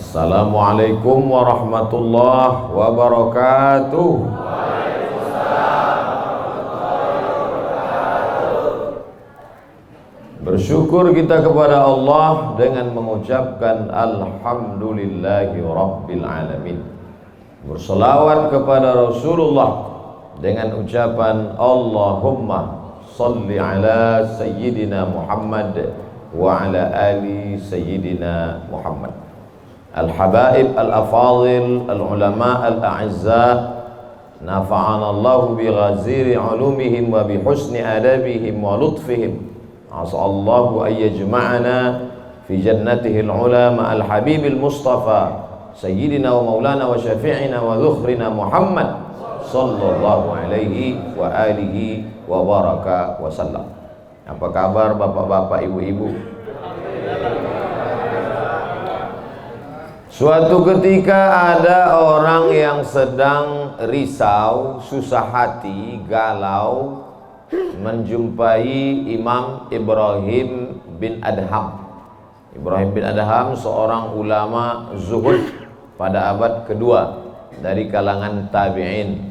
Assalamualaikum warahmatullahi wabarakatuh. Bersyukur kita kepada Allah dengan mengucapkan Alhamdulillahi Rabbil Alamin. Berselawat kepada Rasulullah dengan ucapan Allahumma salli ala Sayyidina Muhammad wa ala ali Sayyidina Muhammad. Al-habaib al-afadil, al-ulama al-a'izza, nafa'ana Allahu bi ghaziri ulumihim wa bi husni adabihim wa lutfihim. As'allahu an yajma'ana fi jannatihi al-ula ma'al habibil mustafa sayyidina wa maulana wa syafi'ina wa dhukhrina Muhammad sallallahu alaihi wa alihi wa baraka wa sallam. Apa kabar bapak-bapak, ibu-ibu? Suatu ketika ada orang yang sedang risau, susah hati, galau, menjumpai Imam Ibrahim bin Adham. Ibrahim bin Adham seorang ulama zuhud pada abad kedua dari kalangan tabi'in.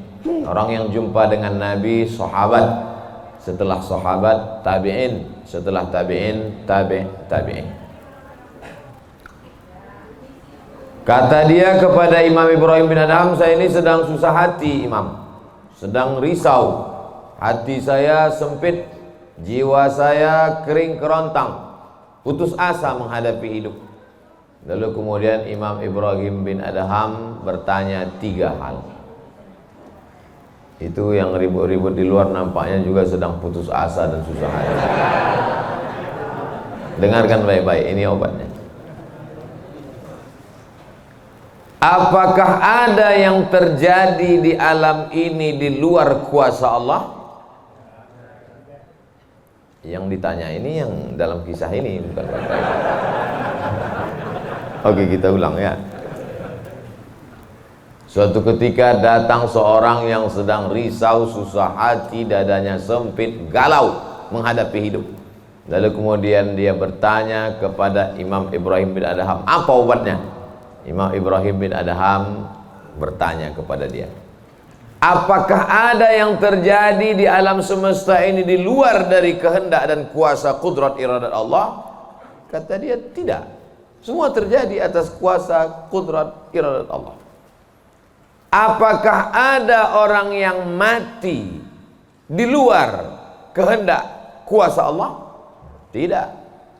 Orang yang jumpa dengan Nabi, sahabat, setelah sahabat tabi'in, setelah tabi'in tabi'in. Kata dia kepada Imam Ibrahim bin Adham, saya ini sedang susah hati Imam, sedang risau, hati saya sempit, jiwa saya kering kerontang, putus asa menghadapi hidup. Lalu kemudian Imam Ibrahim bin Adham bertanya 3 hal. Itu yang ribut-ribut di luar nampaknya juga sedang putus asa dan susah hati. Dengarkan baik-baik, ini obatnya. Apakah ada yang terjadi di alam ini di luar kuasa Allah? Yang ditanya ini yang dalam kisah ini, bukan bapak. Oke, kita ulang ya. Suatu ketika datang seorang yang sedang risau, susah hati, dadanya sempit, galau menghadapi hidup. Lalu kemudian dia bertanya kepada Imam Ibrahim bin Adham, apa obatnya? Imam Ibrahim bin Adham bertanya kepada dia, apakah ada yang terjadi di alam semesta ini di luar dari kehendak dan kuasa kudrat iradat Allah? Kata dia, tidak. Semua terjadi atas kuasa kudrat iradat Allah. Apakah ada orang yang mati di luar kehendak kuasa Allah? Tidak.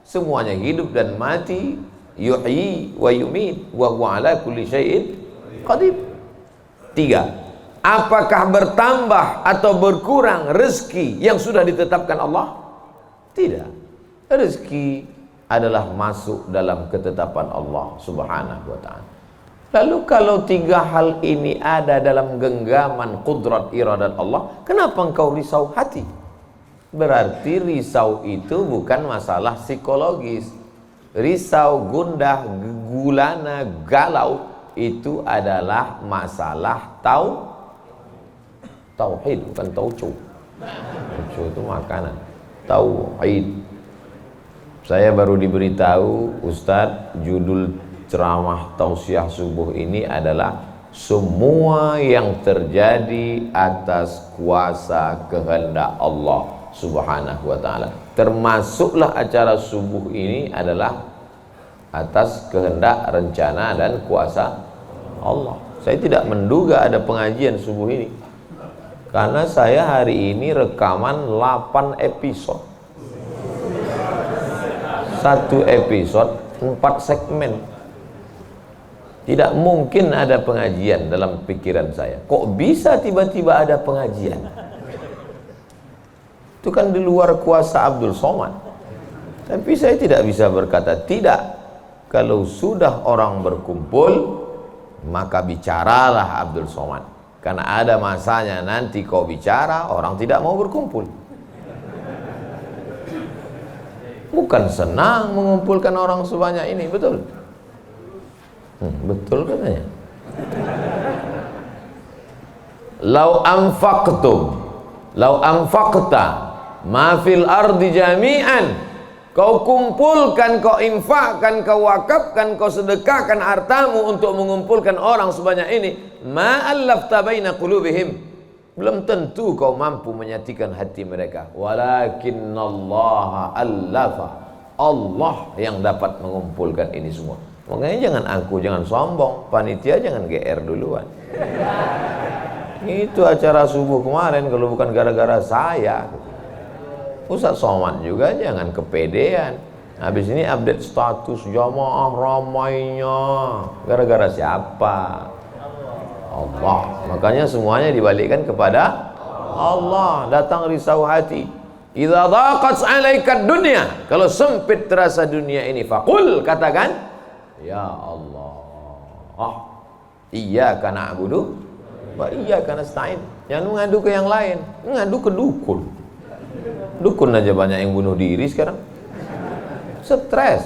Semuanya hidup dan mati. Yuhyi wa yumit wa huwa ala kulli syai'in qadir. 3. Apakah bertambah atau berkurang rezeki yang sudah ditetapkan Allah? Tidak. Rezeki adalah masuk dalam ketetapan Allah Subhanahu wa ta'ala. Lalu kalau 3 hal ini ada dalam genggaman kudrat iradat Allah, kenapa engkau risau hati? Berarti risau itu bukan masalah psikologis. Risau, gundah, gulana, galau itu adalah masalah tauhid, bukan tauco. Tauco itu makanan. Tauhid. Saya baru diberitahu, Ustadz, judul ceramah tausiah subuh ini adalah semua yang terjadi atas kuasa kehendak Allah Subhanahu wa ta'ala. Termasuklah acara subuh ini adalah atas kehendak, rencana dan kuasa Allah. Saya tidak menduga ada pengajian subuh ini, karena saya hari ini rekaman 8 episode. 1 episode 4 segmen. Tidak mungkin ada pengajian dalam pikiran saya. Kok bisa tiba-tiba ada pengajian? Itu kan di luar kuasa Abdul Somad. Tapi saya tidak bisa berkata tidak. Kalau sudah orang berkumpul, maka bicaralah Abdul Somad. Karena ada masanya nanti kau bicara, orang tidak mau berkumpul. Bukan senang mengumpulkan orang sebanyak ini, betul? Betul katanya. Lau anfaqta ma fil ardi jami'an kau kumpulkan, kau infakkan, kau wakafkan, kau sedekahkan hartamu untuk mengumpulkan orang sebanyak ini, ma'allafta baina qulubihim, belum tentu kau mampu menyatukan hati mereka. Walakinnallaha allafa, Allah yang dapat mengumpulkan ini semua. Makanya jangan angku, jangan sombong, panitia jangan GR duluan. Itu acara subuh kemarin kalau bukan gara-gara saya. Ustaz Somad juga jangan kepedean. Habis ini update status jamaah ramainya. Gara-gara siapa? Allah. Makanya semuanya dibalikkan kepada Allah. Datang risau hati. Idza dhaqat 'alaika dunya, kalau sempit terasa dunia ini, faqul, katakan, ya Allah, iyyaka na'budu wa iyyaka nasta'in. Jangan mengadu ke yang lain, mengadu ke dukun. Dukun aja banyak yang bunuh diri sekarang. Stres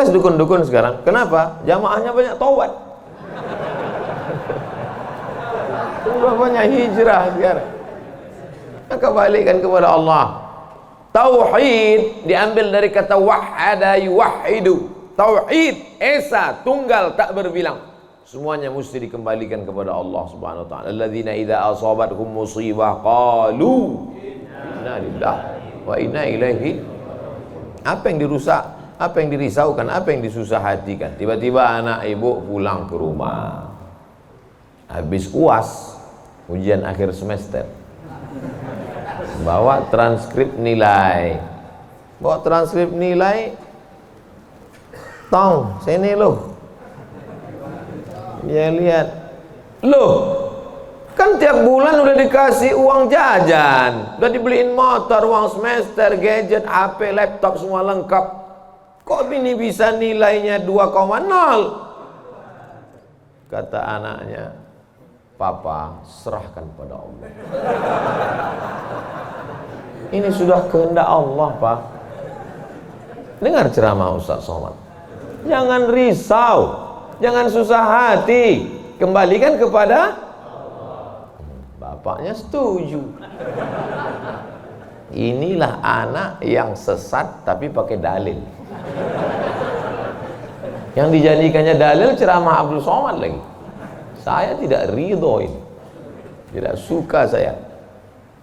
dukun-dukun sekarang. Kenapa? Jamaahnya banyak taubat. Banyak hijrah sekarang. Maka balikkan kepada Allah. Tauhid diambil dari kata wahada yuwahidu. Tauhid, esa, tunggal, tak berbilang. Semuanya mesti dikembalikan kepada Allah Subhanahu wa taala. Alladzina idza asabathum musibah qalu inna lillahi wa inna ilaihi. Apa yang dirusak, apa yang dirisaukan, apa yang disusah hatikan. Tiba-tiba anak ibu pulang ke rumah, habis UAS, ujian akhir semester, bawa transkrip nilai, tong sini loh. Dia lihat, loh, kan tiap bulan udah dikasih uang jajan, udah dibeliin motor, uang semester, gadget, HP, laptop, semua lengkap. Kok ini bisa nilainya 2,0? Kata anaknya, Papa, serahkan pada Allah. Ini sudah kehendak Allah, Pak. Dengar ceramah Ustaz Somad. Jangan risau, jangan susah hati, kembalikan kepada bapaknya. Setuju. Inilah anak yang sesat tapi pakai dalil. Yang dijadikannya dalil ceramah Abdul Somad lagi. Saya tidak ridho ini, tidak suka saya.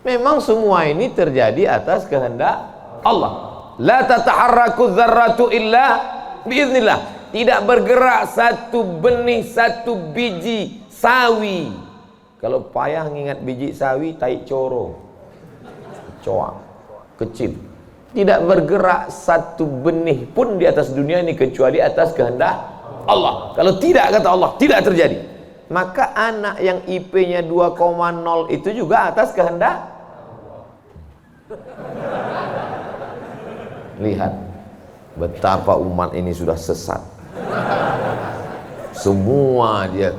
Memang semua ini terjadi atas kehendak Allah. La tataharraku dzarratu illa biiznillah. Tidak bergerak satu benih, satu biji sawi. Kalau payah ngingat biji sawi, tai coro, coak, kecil. Tidak bergerak satu benih pun di atas dunia ini kecuali atas kehendak Allah. Kalau tidak, kata Allah, tidak terjadi. Maka anak yang IP-nya 2,0 itu juga atas kehendak. Lihat betapa umat ini sudah sesat. Semua dia,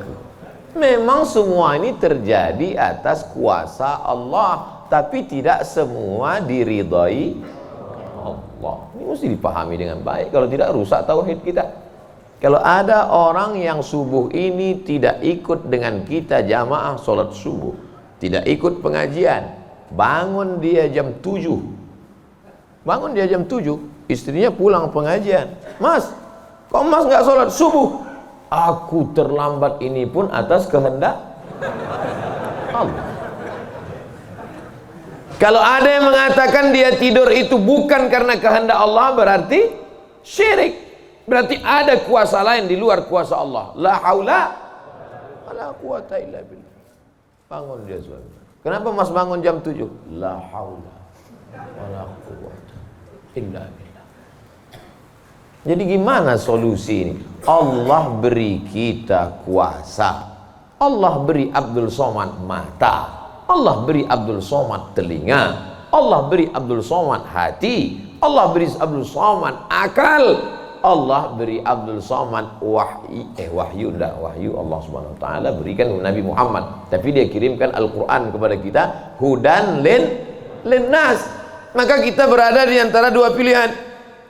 memang semua ini terjadi atas kuasa Allah, tapi tidak semua diridhai Allah. Ini mesti dipahami dengan baik, kalau tidak rusak tauhid kita. Kalau ada orang yang subuh ini tidak ikut dengan kita jamaah sholat subuh, tidak ikut pengajian, bangun dia jam 7, istrinya pulang pengajian, Mas, kok Mas nggak sholat subuh? Aku terlambat, ini pun atas kehendak Allah. Kalau ada yang mengatakan dia tidur itu bukan karena kehendak Allah, berarti syirik. Berarti ada kuasa lain di luar kuasa Allah. La haula wala quwata illa billah. Bangun dia suami. Kenapa Mas bangun jam 7? La haula wala quwata illa billah. Jadi gimana solusi ini? Allah beri kita kuasa. Allah beri Abdul Somad mata. Allah beri Abdul Somad telinga. Allah beri Abdul Somad hati. Allah beri Abdul Somad akal. Allah beri Abdul Somad wahyu Allah Subhanahu wa taala berikan Nabi Muhammad, tapi dia kirimkan Al-Qur'an kepada kita, hudan linnas. Maka kita berada di antara dua pilihan.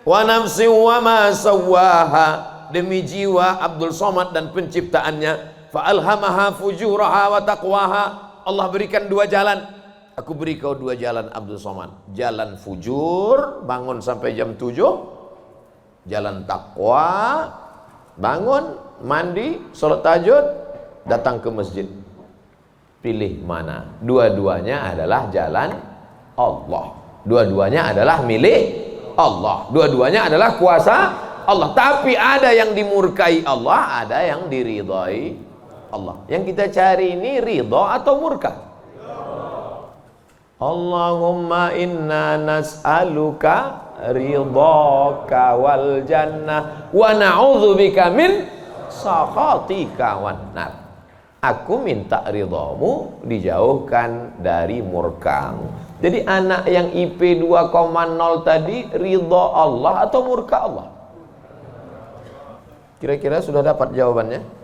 Wa nafsi wa ma sawwaha, demi jiwa Abdul Somad dan penciptaannya, fa alhamaha fujuraha wa taqwaha. Allah berikan dua jalan. aku beri kau 2 jalan Abdul Somad. Jalan fujur, bangun sampai jam 7. Jalan takwa, bangun, mandi, sholat tahajud, datang ke masjid. Pilih mana? Dua-duanya adalah jalan Allah. Dua-duanya adalah milik Allah. Dua-duanya adalah kuasa Allah. Tapi ada yang dimurkai Allah, ada yang diridhai Allah. Yang kita cari ini ridha atau murka? Allahumma inna nas'aluka ridhaka wal jannah wa na'udzubika min sakhatika wan nar. Aku minta ridhamu, dijauhkan dari murkamu. Jadi anak yang IP 2,0 tadi ridha Allah atau murka Allah? Kira-kira sudah dapat jawabannya?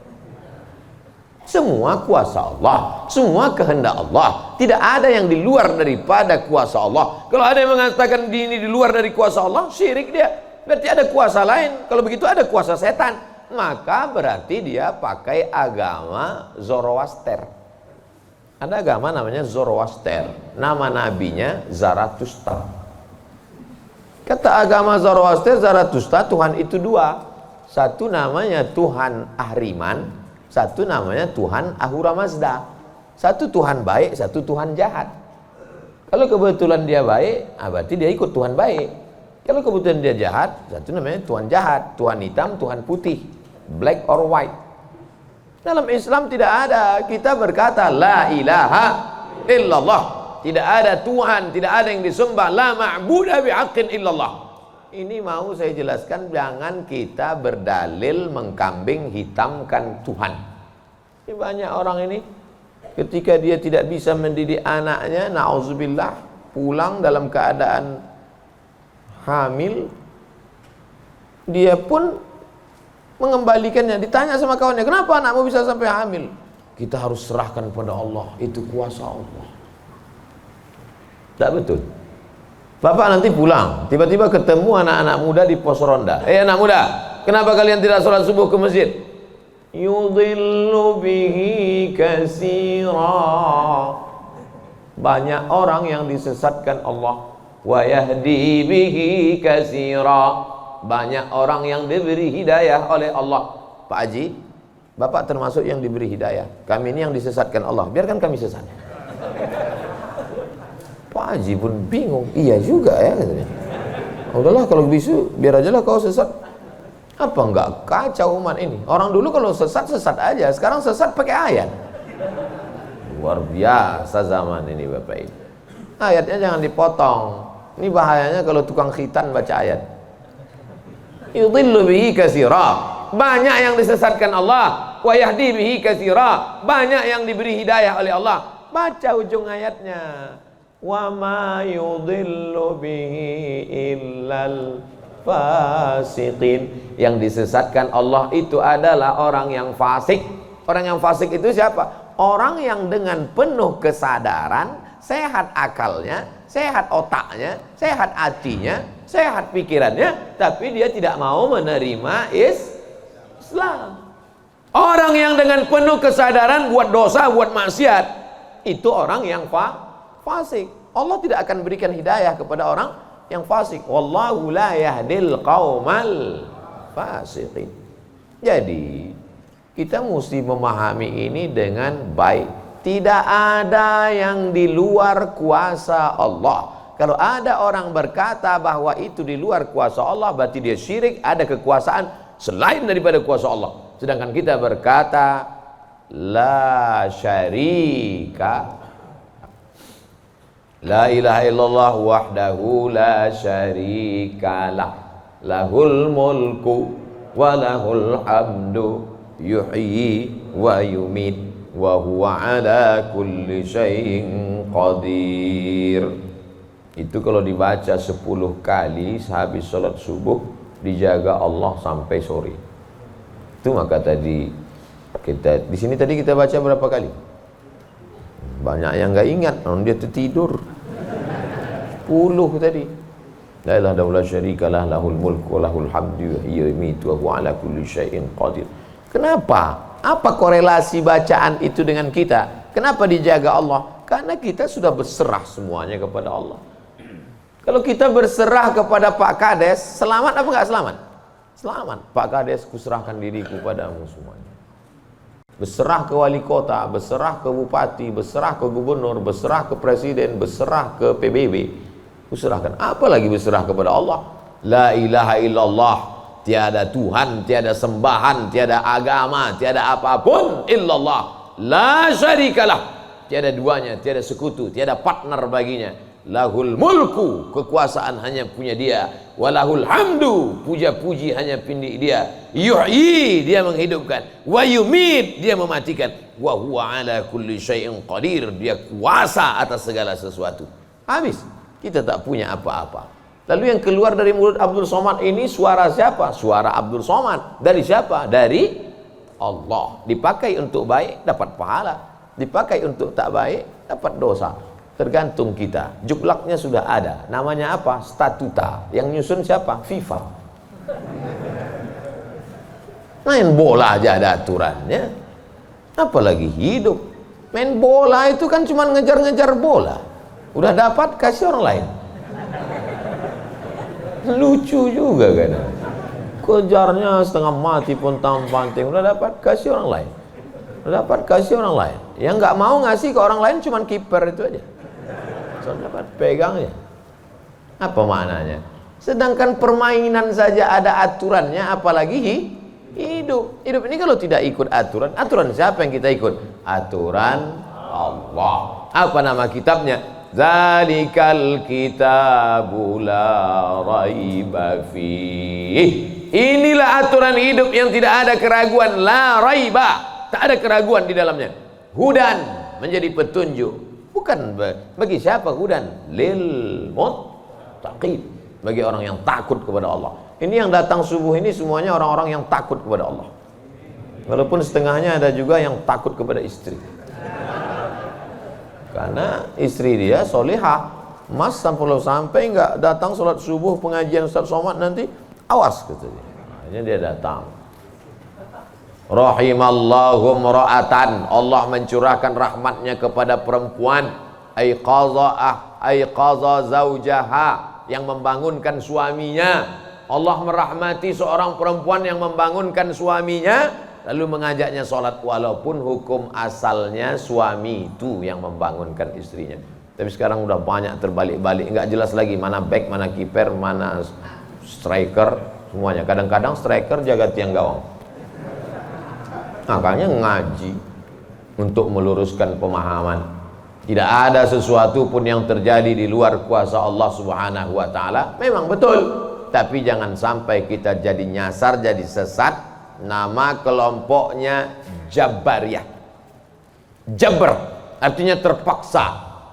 Semua kuasa Allah, semua kehendak Allah. Tidak ada yang di luar daripada kuasa Allah. Kalau ada yang mengatakan ini di luar dari kuasa Allah, syirik dia. Berarti ada kuasa lain. Kalau begitu ada kuasa setan. Maka berarti dia pakai agama Zoroaster. Ada agama namanya Zoroaster. Nama nabinya Zarathustra. Kata agama Zoroaster, Zarathustra, Tuhan itu 2. Satu namanya Tuhan Ahriman, satu namanya Tuhan Ahura Mazda. Satu Tuhan baik, satu Tuhan jahat. Kalau kebetulan dia baik, berarti dia ikut Tuhan baik. Kalau kebetulan dia jahat, satu namanya Tuhan jahat. Tuhan hitam, Tuhan putih, black or white. Dalam Islam tidak ada. Kita berkata la ilaha illallah. Tidak ada Tuhan, tidak ada yang disembah. La ma'buda bihaqqin illallah. Ini mau saya jelaskan, jangan kita berdalil mengkambing hitamkan Tuhan. Ini banyak orang ini ketika dia tidak bisa mendidik anaknya, na'udzubillah, pulang dalam keadaan hamil, dia pun mengembalikannya. Ditanya sama kawannya, kenapa anakmu bisa sampai hamil? Kita harus serahkan pada Allah, itu kuasa Allah. Tak betul. Bapak nanti pulang, tiba-tiba ketemu anak-anak muda di pos ronda. Anak muda, kenapa kalian tidak sholat subuh ke masjid? Yudhillu bihi katsira. Banyak orang yang disesatkan Allah. Wa yahdi bihi katsira. Banyak orang yang diberi hidayah oleh Allah. Pak Haji, Bapak termasuk yang diberi hidayah. Kami ini yang disesatkan Allah. Biarkan kami sesat. Pak Haji pun bingung. Iya juga ya katanya. Udahlah kalau bisu, biar aja lah kau sesat. Apa enggak kacau umat ini? Orang dulu kalau sesat aja. Sekarang sesat pakai ayat. Luar biasa zaman ini Bapak Ibu. Ayatnya jangan dipotong. Ini bahayanya kalau tukang khitan baca ayat. Yudhillu bihi katsira. Banyak yang disesatkan Allah. Wa yahdi bihi katsira. Banyak yang diberi hidayah oleh Allah. Baca ujung ayatnya. Wa ma yudhillu bihi illal fasiqin. Yang disesatkan Allah itu adalah orang yang fasik. Orang yang fasik itu siapa? Orang yang dengan penuh kesadaran, sehat akalnya, sehat otaknya, sehat hatinya, sehat pikirannya, tapi dia tidak mau menerima Islam. Orang yang dengan penuh kesadaran buat dosa, buat maksiat, itu orang yang fasik. Allah tidak akan berikan hidayah kepada orang yang fasik. Wallahu la yahdil qaumal fasiqin. Jadi kita mesti memahami ini dengan baik. Tidak ada yang di luar kuasa Allah. Kalau ada orang berkata bahwa itu di luar kuasa Allah, berarti dia syirik, ada kekuasaan selain daripada kuasa Allah. Sedangkan kita berkata la syarika, la ilaha illallah wahdahu la syarikalah, lahul mulku wa lahul hamdu yuhyi wa yumit wa huwa ala kulli syai'in qadir. Itu kalau dibaca 10 kali sehabis salat subuh, dijaga Allah sampai sore. Itu maka tadi kita di sini tadi kita baca berapa kali? Banyak yang enggak ingat, dia tertidur. 10 tadi. La ilaha illallah syarikalah, lahul mulku wa lahul hamdu yuhyi wa yumiitu wa huwa ala kulli syai'in qadir. Kenapa? Apa korelasi bacaan itu dengan kita? Kenapa dijaga Allah? Karena kita sudah berserah semuanya kepada Allah. Kalau kita berserah kepada Pak Kades, selamat apa enggak selamat? Selamat. Pak Kades, kuserahkan diriku padamu semuanya. Berserah ke wali kota, berserah ke bupati, berserah ke gubernur, berserah ke presiden, berserah ke PBB. Kuserahkan. Apalagi berserah kepada Allah. La ilaha illallah. Tiada Tuhan, tiada sembahan, tiada agama, tiada apapun illallah. La syarikalah. Tiada duanya, tiada sekutu, tiada partner baginya. Lahul mulku, kekuasaan hanya punya dia. Walahul hamdu, puja-puji hanya punya dia. Yuhyi, dia menghidupkan. Wa yumit, dia mematikan. Wa huwa ala kulli syai'in qadir, dia kuasa atas segala sesuatu. Habis, kita tak punya apa-apa. Lalu yang keluar dari mulut Abdul Somad ini suara siapa? Suara Abdul Somad. Dari siapa? Dari Allah. Dipakai untuk baik, dapat pahala. Dipakai untuk tak baik, dapat dosa. Tergantung kita. Juklaknya sudah ada. Namanya apa? Statuta. Yang nyusun siapa? FIFA. Main bola aja ada aturannya. Apalagi hidup. Main bola itu kan cuma ngejar-ngejar bola. Udah dapat, kasih orang lain. Lucu juga kan. Kejarnya setengah mati pun tampanting. Udah dapat, kasih orang lain. Udah dapat, kasih orang lain. Yang nggak mau ngasih ke orang lain cuma kiper itu aja. Soalnya dapat pegangnya. Apa maknanya? Sedangkan permainan saja ada aturannya, apalagi hidup. Hidup ini kalau tidak ikut aturan, aturan siapa yang kita ikut? Aturan Allah. Apa nama kitabnya? Zalikal kitabu la raiba fih. Inilah aturan hidup yang tidak ada keraguan, la raiba. Tak ada keraguan di dalamnya. Hudan, menjadi petunjuk. Bukan bagi siapa hudan? Lil muttaqin, bagi orang yang takut kepada Allah. Ini yang datang subuh ini semuanya orang-orang yang takut kepada Allah. Walaupun setengahnya ada juga yang takut kepada istri. Karena istri dia solihah. Mas sampai nggak datang sholat subuh pengajian Ustaz Somad nanti, awas katanya. Akhirnya dia datang. Rahimallahu mra'atan, Allah mencurahkan rahmatnya kepada perempuan, aiqaza zaujaha, yang membangunkan suaminya. Allah merahmati seorang perempuan yang membangunkan suaminya lalu mengajaknya sholat, walaupun hukum asalnya suami itu yang membangunkan istrinya. Tapi sekarang udah banyak terbalik-balik, nggak jelas lagi mana back, mana kiper, mana striker, semuanya. Kadang-kadang striker jaga tiang gawang. Makanya ngaji untuk meluruskan pemahaman. Tidak ada sesuatu pun yang terjadi di luar kuasa Allah Subhanahu wa taala. Memang betul, tapi jangan sampai kita jadi nyasar, jadi sesat. Nama kelompoknya Jabariyah. Jabr artinya terpaksa.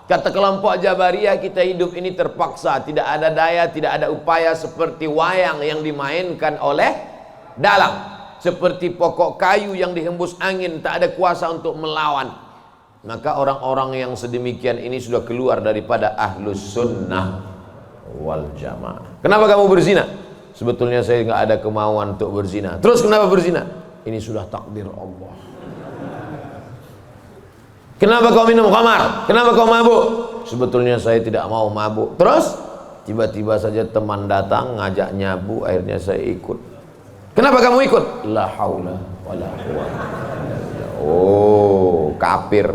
Kata kelompok Jabariyah, kita hidup ini terpaksa, tidak ada daya, tidak ada upaya, seperti wayang yang dimainkan oleh dalang. Seperti pokok kayu yang dihembus angin, tak ada kuasa untuk melawan. Maka orang-orang yang sedemikian ini sudah keluar daripada ahlus sunnah wal jamaah. Kenapa kamu berzina? Sebetulnya saya nggak ada kemauan untuk berzina. Terus kenapa berzina? Ini sudah takdir Allah. Kenapa kau minum khamar? Kenapa kau mabuk? Sebetulnya saya tidak mau mabuk. Terus tiba-tiba saja teman datang ngajak nyabu, akhirnya saya ikut. Kenapa kamu ikut? La haula wala quwwata. Oh, kafir.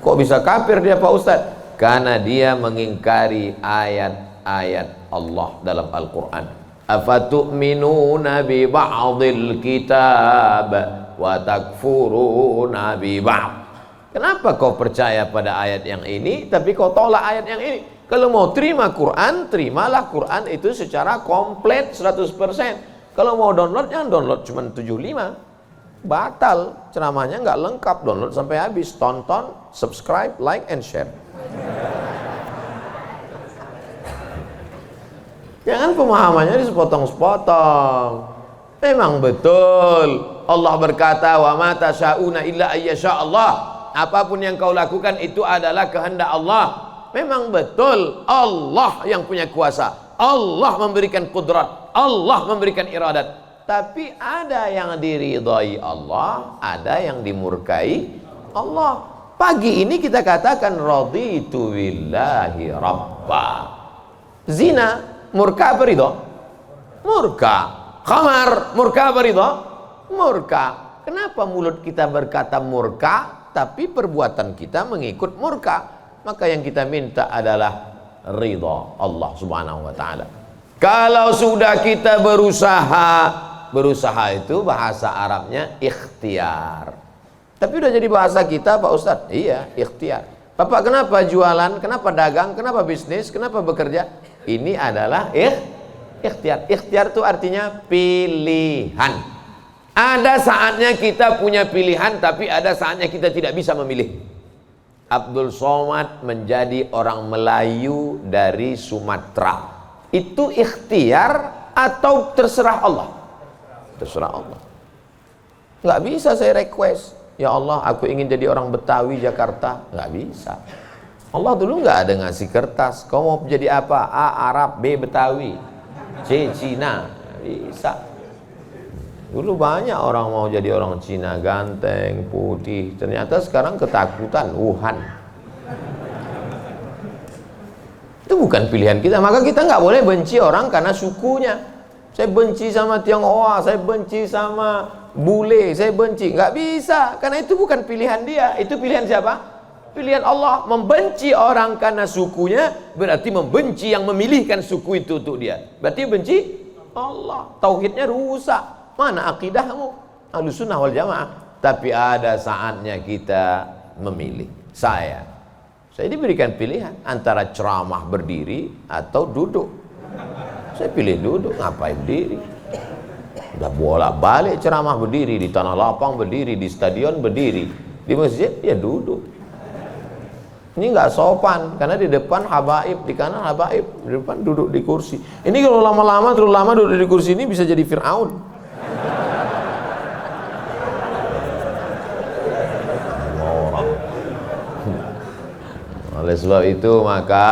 Kok bisa kafir dia Pak Ustadz? Karena dia mengingkari ayat-ayat Allah dalam Al-Quran. Afatu'minuna bi ba'dil kitab wa takfuruna bi ba'd. Kenapa kau percaya pada ayat yang ini tapi kau tolak ayat yang ini? Kalau mau terima Quran, terimalah Quran itu secara komplit 100%. Kalau mau download, jangan download cuma 75. Batal, ceramahnya nggak lengkap. Download sampai habis, tonton, subscribe, like, and share. Jangan pemahamannya sepotong-sepotong. Memang betul Allah berkata, wa ma tasyauna illa ayyasha Allah. Apapun yang kau lakukan itu adalah kehendak Allah. Memang betul Allah yang punya kuasa, Allah memberikan kudrat, Allah memberikan iradat. Tapi ada yang diridhai Allah, ada yang dimurkai Allah. Pagi ini kita katakan raditu billahi rabba. Zina murka apa ridha? Murka. Khamar murka apa ridha? Murka. Kenapa mulut kita berkata murka tapi perbuatan kita mengikut murka? Maka yang kita minta adalah ridha Allah Subhanahu wa taala. Kalau sudah kita berusaha itu bahasa Arabnya ikhtiar. Tapi udah jadi bahasa kita Pak Ustadz. Iya, ikhtiar. Bapak kenapa jualan, kenapa dagang, kenapa bisnis, kenapa bekerja? Ini adalah ikhtiar. Ikhtiar itu artinya pilihan. Ada saatnya kita punya pilihan, tapi ada saatnya kita tidak bisa memilih. Abdul Somad menjadi orang Melayu dari Sumatera. Itu ikhtiar atau terserah Allah? Terserah Allah. Nggak bisa saya request. Ya Allah, aku ingin jadi orang Betawi Jakarta. Nggak bisa. Allah dulu nggak ada ngasih kertas. Kau mau jadi apa? A. Arab, B. Betawi, C. Cina. Bisa. Dulu banyak orang mau jadi orang Cina, ganteng, putih. Ternyata sekarang ketakutan, Wuhan. Itu bukan pilihan kita. Maka kita nggak boleh benci orang karena sukunya. Saya benci sama Tionghoa, saya benci sama bule, saya benci. Nggak bisa, karena itu bukan pilihan dia. Itu pilihan siapa? Pilihan Allah. Membenci orang karena sukunya berarti membenci yang memilihkan suku itu untuk dia. Berarti benci Allah. Tauhidnya rusak. Mana akidahmu? Ahlussunnah wal jamaah. Tapi ada saatnya kita memilih. Saya diberikan pilihan antara ceramah berdiri atau duduk. Saya pilih duduk, ngapain berdiri? Udah bolak-balik ceramah berdiri, di tanah lapang berdiri, di stadion berdiri, di masjid ya duduk. Ini nggak sopan, karena di depan habaib, di kanan habaib, di depan duduk di kursi. Ini kalau lama-lama terlalu lama duduk di kursi ini bisa jadi Fir'aun. Oleh sebab itu maka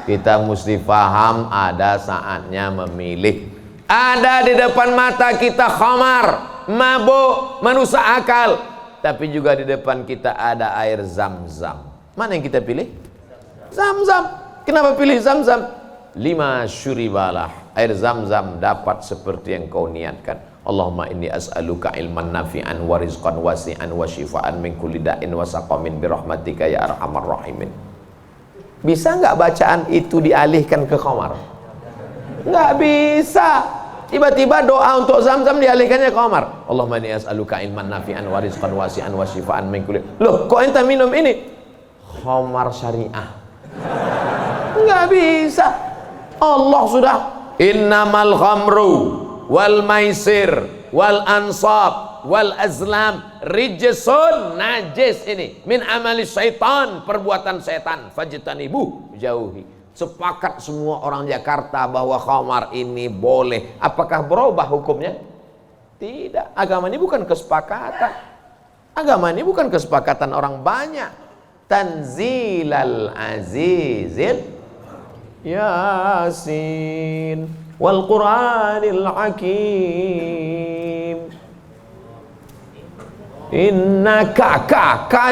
kita mesti paham ada saatnya memilih. Ada di depan mata kita khamar, mabuk, merusak akal. Tapi juga di depan kita ada air Zam-Zam. Mana yang kita pilih? Zam-Zam. Kenapa pilih Zam-Zam? 5 syuribalah. Air Zam-Zam dapat seperti yang kau niatkan. Allahumma inni as'aluka ilman nafi'an wa rizqan wasi'an wa shifaan min kulli da'in wa saqamin birahmatika ya arhamar rahimin. Bisa nggak bacaan itu dialihkan ke khamar? Nggak bisa. Tiba-tiba doa untuk Zam-Zam dialihkannya ke khamar. Allahumma inni as'aluka ilman nafi'an wa rizqan wasi'an wa shifaan min kulli. Loh, kok ente minum ini? Khamar syariah. Nggak bisa. Allah sudah innamal khamru wal maisir wal ansab wal azlam rijsun, najis ini, min amali syaitan, perbuatan setan, fajtanibuh, jauhi. Sepakat semua orang Jakarta bahwa khamar ini boleh. Apakah berubah hukumnya? Tidak. Agama ini bukan kesepakatan. Agama ini bukan kesepakatan orang banyak. Tanzilal azizil Yasin wal Qur'anil Hakim. Innaka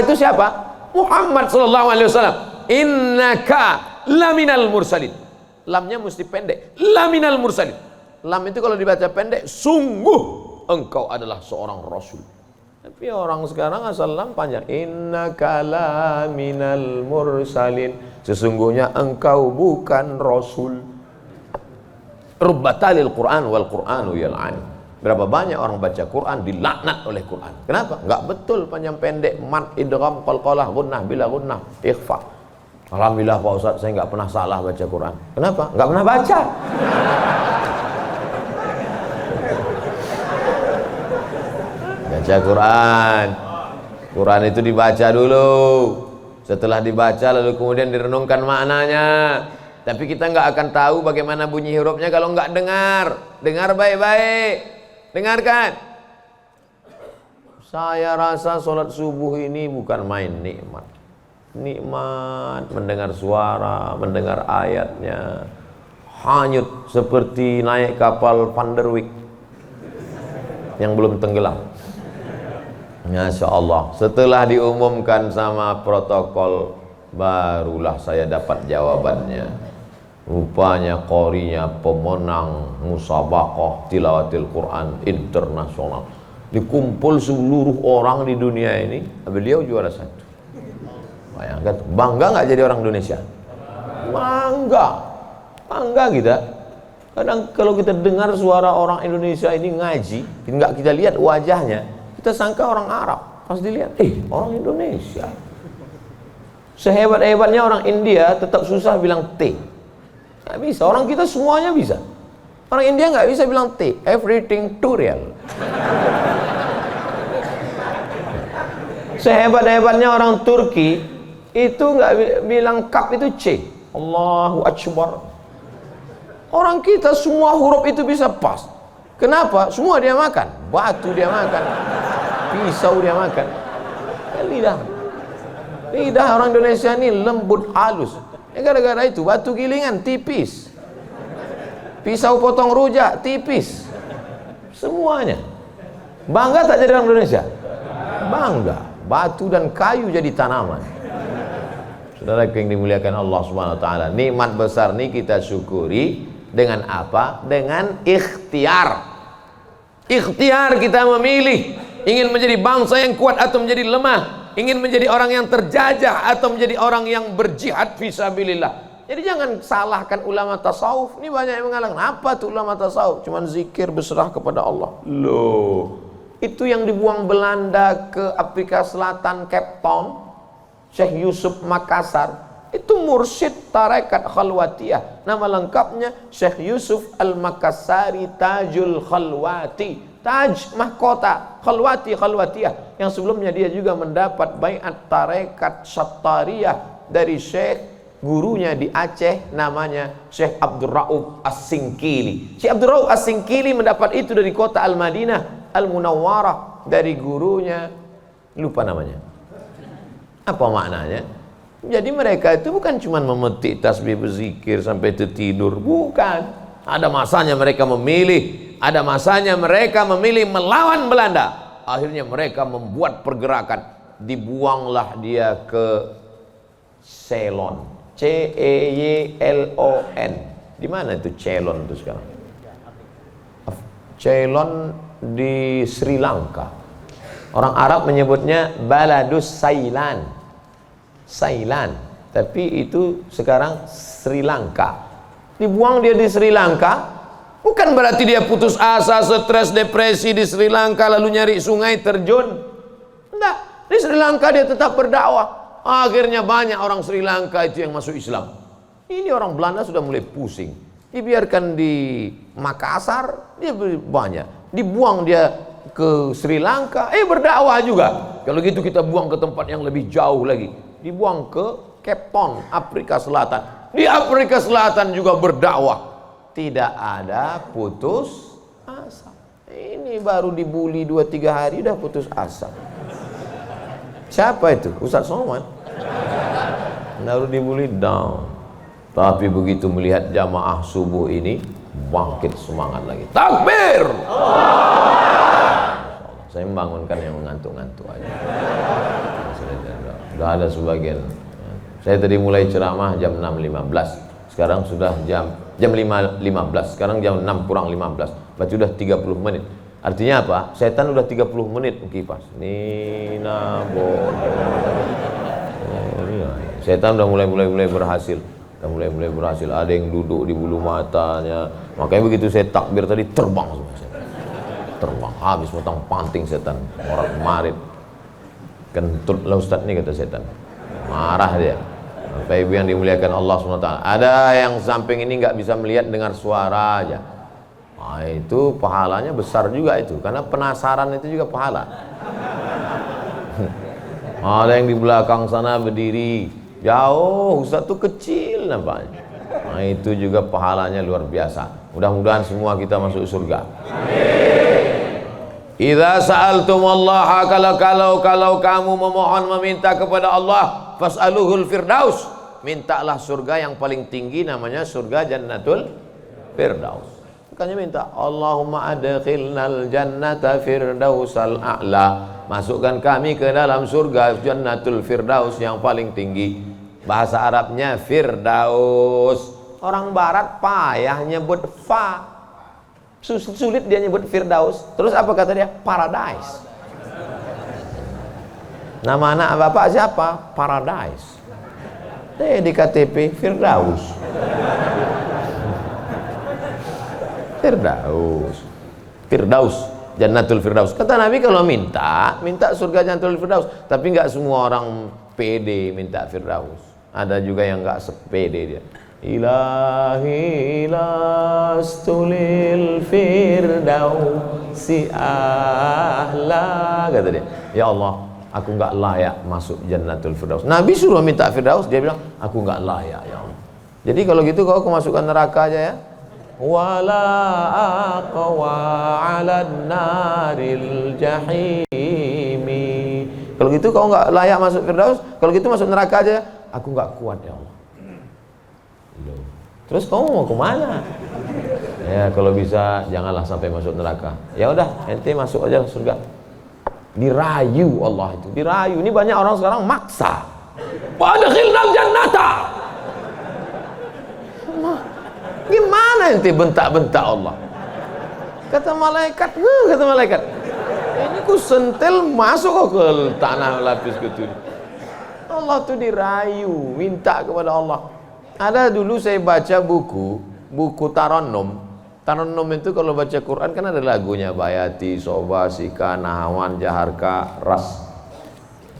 itu siapa? Muhammad sallallahu alaihi wasallam. Innaka laminal mursalin. Lamnya mesti pendek. Laminal mursalin. Lam itu kalau dibaca pendek, sungguh engkau adalah seorang rasul. Tapi orang sekarang asal lam panjang. Innaka laminal mursalin. Sesungguhnya engkau bukan rasul. Rubbatalil Qur'an wal Qur'anu yal'an. Berapa banyak orang baca Quran dilaknat oleh Quran. Kenapa? Enggak betul panjang pendek, mad, idgham, qalqalah, gunnah, bila gunnah, ikhfa. Alhamdulillah Pak Ustaz, saya enggak pernah salah baca Quran. Kenapa? Enggak pernah baca. Baca Quran. Quran itu dibaca dulu. Setelah dibaca lalu kemudian direnungkan maknanya. Tapi kita enggak akan tahu bagaimana bunyi hurufnya kalau enggak dengar. Dengar baik-baik. Dengarkan. Saya rasa sholat subuh ini bukan main nikmat. Nikmat mendengar suara, mendengar ayatnya. Hanyut seperti naik kapal Van der Wijk yang belum tenggelam. Masya Allah, setelah diumumkan sama protokol, barulah saya dapat jawabannya. Rupanya qorinya pemenang musabaqah tilawatil Quran internasional. Dikumpul seluruh orang di dunia ini, beliau juara 1. Bayangkan, bangga nggak jadi orang Indonesia? Bangga, bangga kita. Kadang kalau kita dengar suara orang Indonesia ini ngaji, nggak kita lihat wajahnya, kita sangka orang Arab. Pas dilihat, orang Indonesia. Sehebat-hebatnya orang India tetap susah bilang T. Nggak bisa, orang kita semuanya bisa. Orang India nggak bisa bilang T, everything too real. Sehebat-hebatnya orang Turki itu nggak bilang kap itu C. Allahu Akbar. Orang kita semua huruf itu bisa pas. Kenapa? Semua dia makan. Batu dia makan, pisau dia makan. Lidah orang Indonesia ini lembut halus. Gara-gara itu batu gilingan tipis, pisau potong rujak tipis, semuanya. Bangga tak jadi orang Indonesia? Bangga. Batu dan kayu jadi tanaman. Saudara yang dimuliakan Allah Subhanahu wa taala, nikmat besar ini kita syukuri dengan apa? Dengan ikhtiar. Ikhtiar kita memilih ingin menjadi bangsa yang kuat atau menjadi lemah, ingin menjadi orang yang terjajah atau menjadi orang yang berjihad fisabilillah. Jadi jangan salahkan ulama tasawuf. Ini banyak yang mengatakan, apa tuh ulama tasawuf? Cuman zikir berserah kepada Allah. Loh, itu yang dibuang Belanda ke Afrika Selatan, Cape Town, Syekh Yusuf Makassar, itu mursyid tarekat khalwatiyah. Nama lengkapnya Syekh Yusuf Al-Makassari Tajul Khalwati, Taj mahkota, Khalwati Khalwatiyah, yang sebelumnya dia juga mendapat baiat tarekat Sattariyah dari Syekh gurunya di Aceh, namanya Syekh Abdul Rauf As-Singkili. Syekh Abdul Rauf As-Singkili mendapat itu dari kota Al-Madinah Al-Munawwarah, dari gurunya, lupa namanya. Apa maknanya? Jadi mereka itu bukan cuma memetik tasbih berzikir sampai tidur, bukan. Ada masanya mereka memilih, ada masanya mereka memilih melawan Belanda. Akhirnya mereka membuat pergerakan, dibuanglah dia ke Ceylon, Ceylon. Di mana itu Ceylon itu sekarang? Ceylon di Sri Lanka. Orang Arab menyebutnya Baladus Sailan, tapi itu sekarang Sri Lanka. Dibuang dia di Sri Lanka, bukan berarti dia putus asa, stres, depresi di Sri Lanka lalu nyari sungai terjun. Enggak, di Sri Lanka dia tetap berdakwah. Akhirnya banyak orang Sri Lanka itu yang masuk Islam. Ini orang Belanda sudah mulai pusing. Dibiarkan di Makassar, dia banyak. Dibuang dia ke Sri Lanka, berdakwah juga. Kalau gitu kita buang ke tempat yang lebih jauh lagi. Dibuang ke Cape Town, Afrika Selatan. Di Afrika Selatan juga berdakwah. Tidak ada putus asa. Ini baru dibully 2-3 hari udah putus asa. Siapa itu? Ustaz Somad. Baru dibully down. Tapi begitu melihat jamaah subuh ini, bangkit semangat lagi. Takbir! Saya membangunkan yang mengantuk-ngantuk aja. Sudah ada sebagian. Saya tadi mulai ceramah jam 6.15. Sekarang sudah jam 5.15. Sekarang jam 6 kurang 15. Berarti sudah 30 menit. Artinya apa? Setan udah 30 menit kipas. Nina setan udah mulai berhasil. Udah mulai berhasil. Ada yang duduk di bulu matanya. Makanya begitu saya takbir tadi terbang semua setan. Terbang habis potong panting setan. Orang kemarin kentut lah Ustaz nih, kata setan. Marah dia. Bapak Ibu yang dimuliakan Allah SWT, ada yang samping ini nggak bisa melihat dengar suara aja. Nah, itu pahalanya besar juga itu, karena penasaran itu juga pahala. Ada yang di belakang sana berdiri jauh, Ustaz tuh kecil nampaknya. Nah, itu juga pahalanya luar biasa. Mudah-mudahan semua kita masuk surga. Idza sa'altumullaha, kalau kamu memohon meminta kepada Allah, fas'aluhul firdaus, mintalah surga yang paling tinggi, namanya surga Jannatul Firdaus. Makanya minta Allahumma adkhilnal jannata firdausal a'la, masukkan kami ke dalam surga jannatul firdaus yang paling tinggi. Bahasa Arabnya firdaus. Orang barat payah nyebut fa, sulit dia nyebut firdaus. Terus apa kata dia? Paradise. Nama anak bapak siapa? Paradise. Di KTP firdaus. Firdaus, Jannatul Firdaus. Kata Nabi kalau minta surga Jannatul Firdaus. Tapi nggak semua orang pede minta Firdaus. Ada juga yang nggak sepede dia. Ilahi lastulil firdausi ahla, kata dia. Ya Allah, aku nggak layak masuk Jannatul Firdaus. Nabi suruh minta Firdaus, dia bilang aku nggak layak ya Allah. Jadi kalau gitu kau masukkan neraka aja ya. Wala aqwa 'alan naril jahimi. Kalau gitu kau nggak layak masuk Firdaus, kalau gitu masuk neraka aja. Aku nggak kuat ya Allah. Terus kamu mau kemana? Ya kalau bisa janganlah sampai masuk neraka. Ya udah, ente masuk aja surga. Dirayu Allah itu, dirayu. Ini banyak orang sekarang maksa. Wa adkhilnal jannata. Gimana ente bentak-bentak Allah? Kata malaikat, ini ku sentil masuk kok ke tanah lapis ke Allah tuh dirayu, minta kepada Allah. Ada dulu saya baca buku Tarannum. Tarannum itu kalau baca Quran kan ada lagunya, Bayati, Soba, Sika, Nahawan, Jaharka, Ras.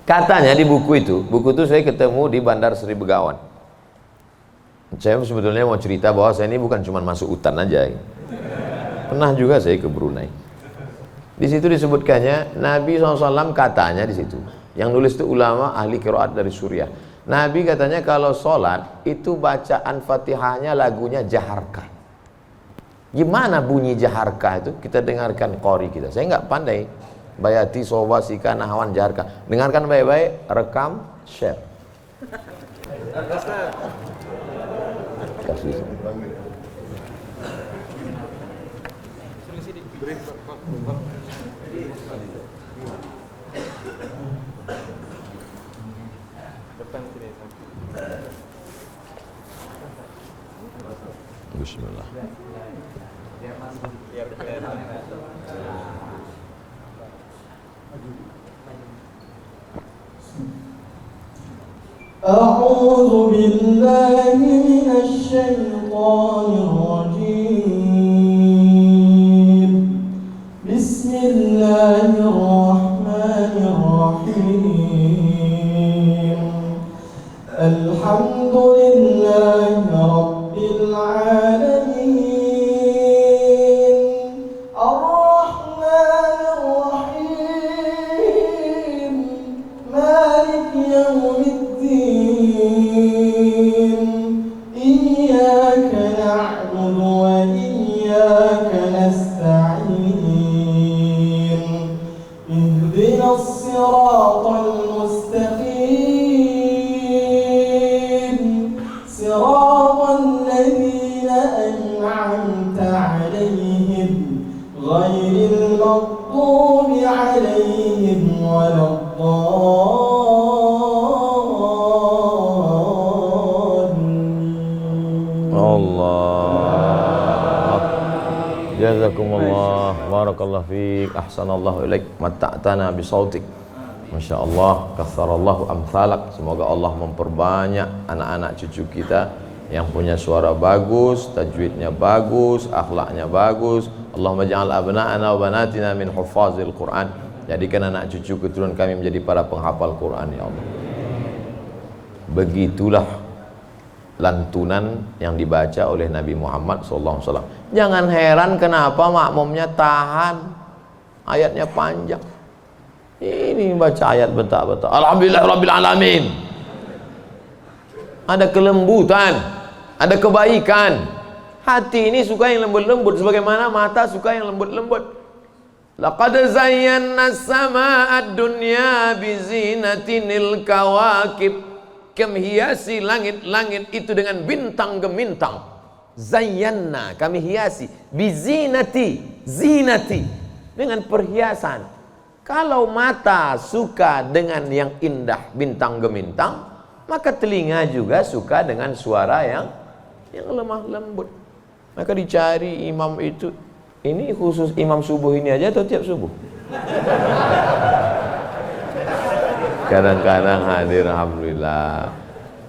Katanya di buku itu saya ketemu di Bandar Seri Begawan. Saya sebetulnya mau cerita bahwa saya ini bukan cuma masuk hutan aja. Pernah juga saya ke Brunei. Di situ disebutkannya Nabi SAW katanya di situ. Yang nulis itu ulama ahli qiraat dari Suriah. Nabi katanya kalau sholat itu bacaan Fatihahnya lagunya Jaharka. Gimana bunyi Jaharka itu? Kita dengarkan qori kita. Saya nggak pandai. Bayati, Soba, Sika, Nahawan, Jaharka. Dengarkan baik-baik, rekam, share. Kasih. Bismillah. أعوذ بالله من الشيطان الرجيم. بسم الله الرحمن الرحيم. الحمد لله رب العالمين. الرحمن الرحيم. مالك يوم إياك نعبد وإياك نستعين. اهدنا الصراط المستقيم. صراط الذين أنعمت عليهم غير المغضوب عليهم ولا Jazakumullah, barakallahu fiik, ahsanallahu ilaik, matta'tana bisautik. Masya Allah, katharallahu amthalak. Semoga Allah memperbanyak anak-anak cucu kita yang punya suara bagus, tajwidnya bagus, akhlaknya bagus. Allahumma ja'al abna'ana wa banatina min huffazil Quran. Jadikan anak cucu keturunan kami menjadi para penghafal Quran ya Allah. Begitulah lantunan yang dibaca oleh Nabi Muhammad SAW. Jangan heran kenapa makmumnya tahan, ayatnya panjang. Ini baca ayat bentak-bentak. Alhamdulillah Rabbil Alamin. Ada kelembutan, ada kebaikan. Hati ini suka yang lembut-lembut, sebagaimana mata suka yang lembut-lembut. Laqad zayyana as-samaa'a ad-dunya bizinatinil kawakib. Kami hiasi langit-langit itu dengan bintang gemintang. Zayyana, kami hiasi. Bizinati, zinati, dengan perhiasan. Kalau mata suka dengan yang indah, bintang gemintang, maka telinga juga suka dengan suara yang lemah lembut. Maka dicari imam itu. Ini khusus imam subuh ini aja atau tiap subuh? Kadang-kadang hadir, alhamdulillah.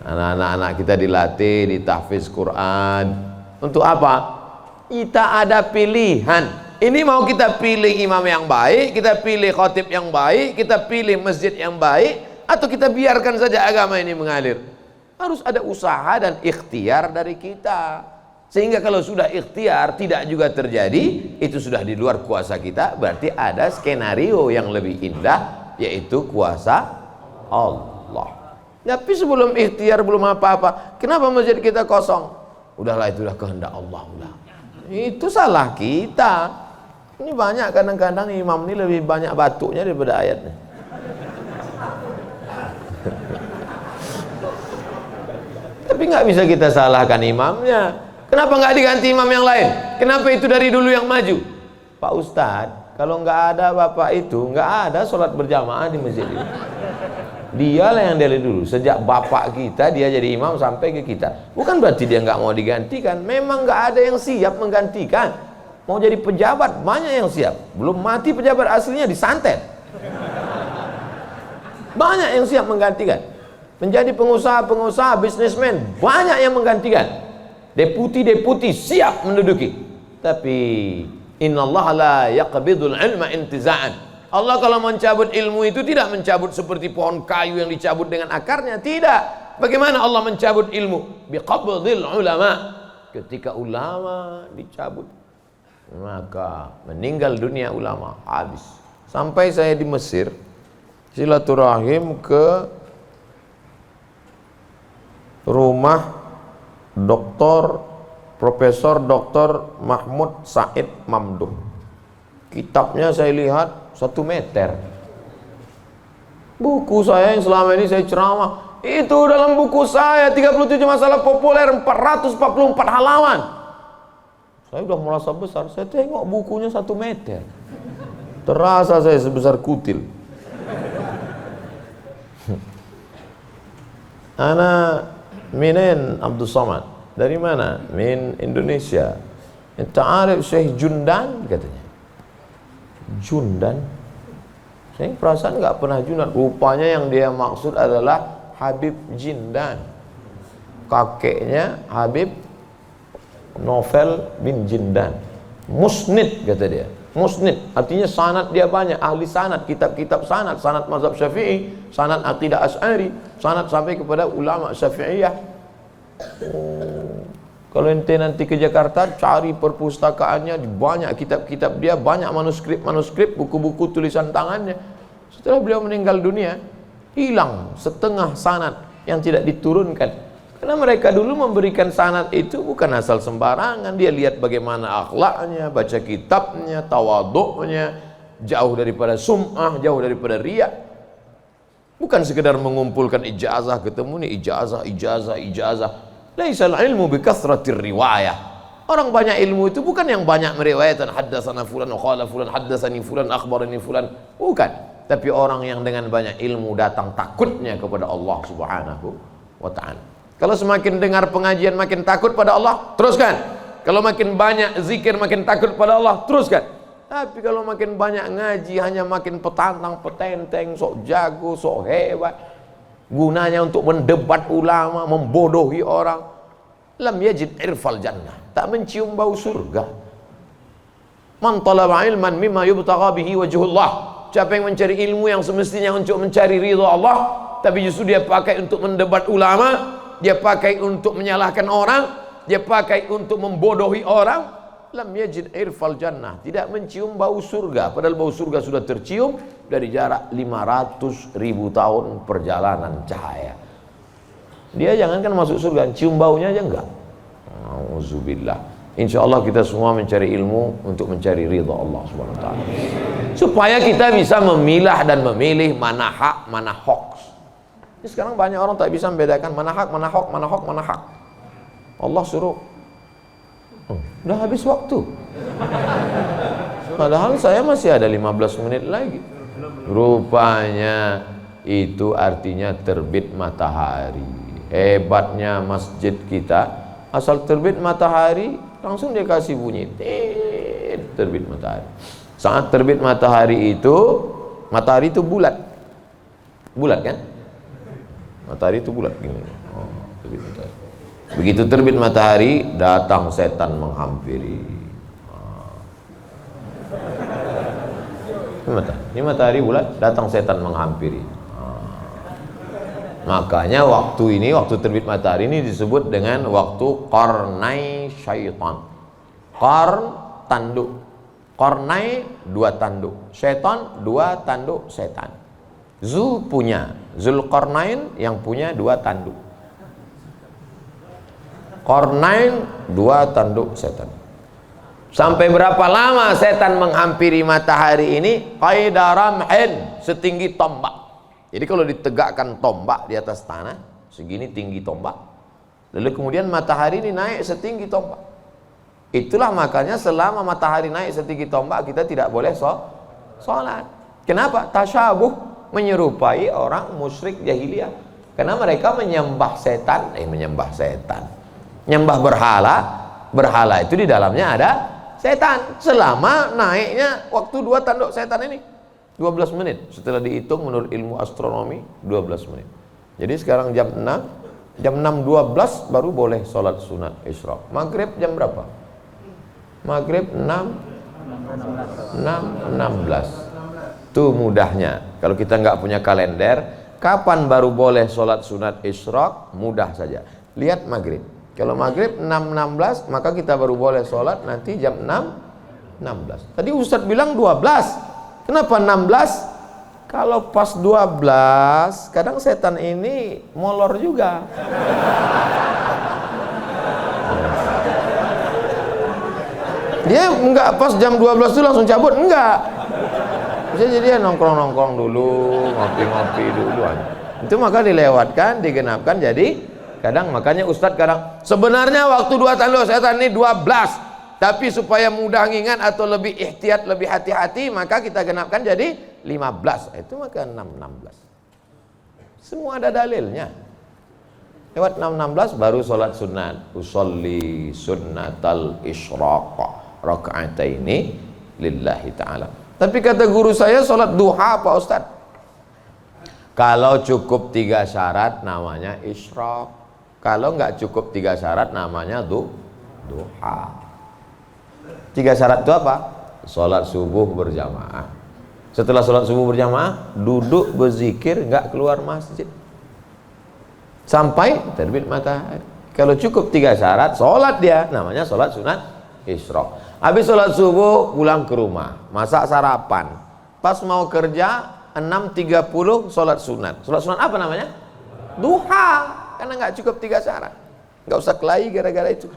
Anak-anak kita dilatih di tahfiz Quran. Untuk apa? Kita ada pilihan. Ini mau kita pilih imam yang baik, kita pilih khatib yang baik, kita pilih masjid yang baik, atau kita biarkan saja agama ini mengalir. Harus ada usaha dan ikhtiar dari kita. Sehingga kalau sudah ikhtiar tidak juga terjadi, itu sudah di luar kuasa kita. Berarti ada skenario yang lebih indah, yaitu kuasa Allah. Tapi sebelum ikhtiar belum apa-apa, kenapa masjid kita kosong? Udahlah, itu udah kehendak Allah. Udah. Itu salah kita. Ini banyak kadang-kadang imam ini lebih banyak batuknya daripada ayatnya. Tapi nggak bisa kita salahkan imamnya. Kenapa nggak diganti imam yang lain? Kenapa itu dari dulu yang maju? Pak Ustadz, kalau nggak ada bapak itu, nggak ada sholat berjamaah di masjid ini. Dialah yang dari dulu. Sejak bapak kita dia jadi imam sampai ke kita. Bukan berarti dia nggak mau digantikan. Memang nggak ada yang siap menggantikan. Mau jadi pejabat banyak yang siap. Belum mati pejabat aslinya disantet. Banyak yang siap menggantikan. Menjadi pengusaha-pengusaha, bisnismen banyak yang menggantikan. Deputi-deputi siap menduduki. Tapi innallaha la yaqbidul ilma intiza'an. Allah kalau mencabut ilmu itu tidak mencabut seperti pohon kayu yang dicabut dengan akarnya, tidak. Bagaimana Allah mencabut ilmu? Biqabdil ulama. Ketika ulama dicabut, maka meninggal dunia ulama, habis. Sampai saya di Mesir silaturahim ke rumah Profesor Dr. Mahmud Said Mamduh. Kitabnya saya lihat 1 meter. Buku saya yang selama ini saya ceramah, itu dalam buku saya 37 masalah populer 444 halaman. Saya udah merasa besar, saya tengok bukunya 1 meter. Terasa saya sebesar kutil. Ana minen Abdul Somad. Dari mana? Min Indonesia. Enta arif Syekh Jundan katanya. Jundan? Saya perasaan nggak pernah Jundan. Rupanya yang dia maksud adalah Habib Jindan. Kakeknya Habib Novel bin Jindan. Musnid kata dia. Musnid artinya sanad dia banyak, ahli sanad, kitab-kitab sanad, sanad mazhab Syafi'i, sanad aqidah Asy'ari, sanad sampai kepada ulama Syafi'iyah. Kalau ente nanti ke Jakarta cari perpustakaannya, banyak kitab-kitab dia, banyak manuskrip, buku-buku tulisan tangannya. Setelah beliau meninggal dunia, hilang setengah sanad yang tidak diturunkan. Karena mereka dulu memberikan sanad itu bukan asal sembarangan. Dia lihat bagaimana akhlaknya, baca kitabnya, tawaduknya, jauh daripada sum'ah, jauh daripada riya. Bukan sekedar mengumpulkan ijazah, ketemu nih ijazah. Laisal ilmu bikathratir riwayah. Orang banyak ilmu itu bukan yang banyak meriwayatkan haddatsana fulan wa qala fulan haddatsani fulan akhbarani fulan. Bukan. Tapi orang yang dengan banyak ilmu datang takutnya kepada Allah Subhanahu wa ta'ala. Kalau semakin dengar pengajian makin takut pada Allah, teruskan. Kalau makin banyak zikir makin takut pada Allah, teruskan. Tapi kalau makin banyak ngaji hanya makin petantang, petenteng, sok jago, sok hebat. Gunanya untuk mendebat ulama, membodohi orang. Lam yajid irfal jannah. Tak mencium bau surga. Man talaba ilman mimma yubtagha bihi wajhullah. Siapa yang mencari ilmu yang semestinya untuk mencari ridha Allah, tapi justru dia pakai untuk mendebat ulama, dia pakai untuk menyalahkan orang, dia pakai untuk membodohi orang, lam yajid irfal jannah, tidak mencium bau surga. Padahal bau surga sudah tercium dari jarak 500.000 tahun perjalanan cahaya. Dia jangankan masuk surga, cium baunya aja enggak. Auzubillah. Insyaallah kita semua mencari ilmu untuk mencari ridha Allah Subhanahu wa taala. Supaya kita bisa memilah dan memilih mana hak, mana hoax. Sekarang banyak orang tak bisa membedakan mana hak, mana hoax, mana hak. Allah suruh Udah habis waktu. Padahal saya masih ada 15 menit lagi. Rupanya itu artinya terbit matahari. Hebatnya masjid kita, asal terbit matahari langsung dia kasih bunyi terbit matahari. Saat terbit matahari itu bulat. Bulat kan? Matahari itu bulat gini. Terbit matahari. Begitu terbit matahari, datang setan menghampiri. Ini matahari bulat, datang setan menghampiri. Makanya waktu terbit matahari ini disebut dengan waktu qarnai syaitan. Qarn, tanduk. Qarnai, 2 tanduk. Syaitan, 2 tanduk setan. Zulqarnain yang punya 2 tanduk. Qarnain, 2 tanduk setan. Sampai berapa lama setan menghampiri matahari ini? Qaidaramhin, setinggi tombak. Jadi kalau ditegakkan tombak di atas tanah, segini tinggi tombak. Lalu kemudian matahari ini naik setinggi tombak. Itulah makanya selama matahari naik setinggi tombak, kita tidak boleh sholat. Kenapa? Tasyabuh, menyerupai orang musyrik jahiliyah. Karena mereka menyembah setan. Menyembah berhala. Berhala itu di dalamnya ada setan. Selama naiknya waktu 2 tanduk setan ini 12 menit. Setelah dihitung menurut ilmu astronomi 12 menit. Jadi sekarang jam 6.12 baru boleh sholat sunat isyraq. Maghrib jam berapa? Maghrib 6.16. Tuh mudahnya. Kalau kita nggak punya kalender, kapan baru boleh sholat sunat isyraq? Mudah saja. Lihat maghrib. Kalau maghrib 6.16, maka kita baru boleh sholat nanti jam 6.16. Tadi Ustadz bilang 12. Kenapa 16? Kalau pas 12, kadang setan ini molor juga. Dia enggak pas jam 12 itu langsung cabut, enggak. Bisa jadi dia nongkrong-nongkrong dulu, ngopi-ngopi dulu aja. Itu maka dilewatkan, digenapkan, jadi kadang makanya Ustadz kadang sebenarnya waktu 2 tanduk setan ini 12. Tapi supaya mudah ngingat atau lebih ihtiyat, lebih hati-hati, maka kita genapkan jadi 15. Itu maka 6.16. Semua ada dalilnya. Lewat 6.16 baru sholat sunat. Usolli sunnatal isyraq raka'ataini lillahi ta'ala. Tapi kata guru saya sholat duha Pak Ustaz. Kalau cukup 3 syarat namanya isyraq. Kalau nggak cukup 3 syarat namanya duha. 3 syarat itu apa? Sholat subuh berjamaah. Setelah sholat subuh berjamaah, duduk berzikir, nggak keluar masjid sampai terbit matahari. Kalau cukup 3 syarat, sholat dia, namanya sholat sunat isyraq. Habis sholat subuh, pulang ke rumah, masak sarapan. Pas mau kerja, 6.30 sholat sunat. Sholat sunat apa namanya? Duha. Karena nggak cukup 3 syarat. Nggak usah kelahi gara-gara itu.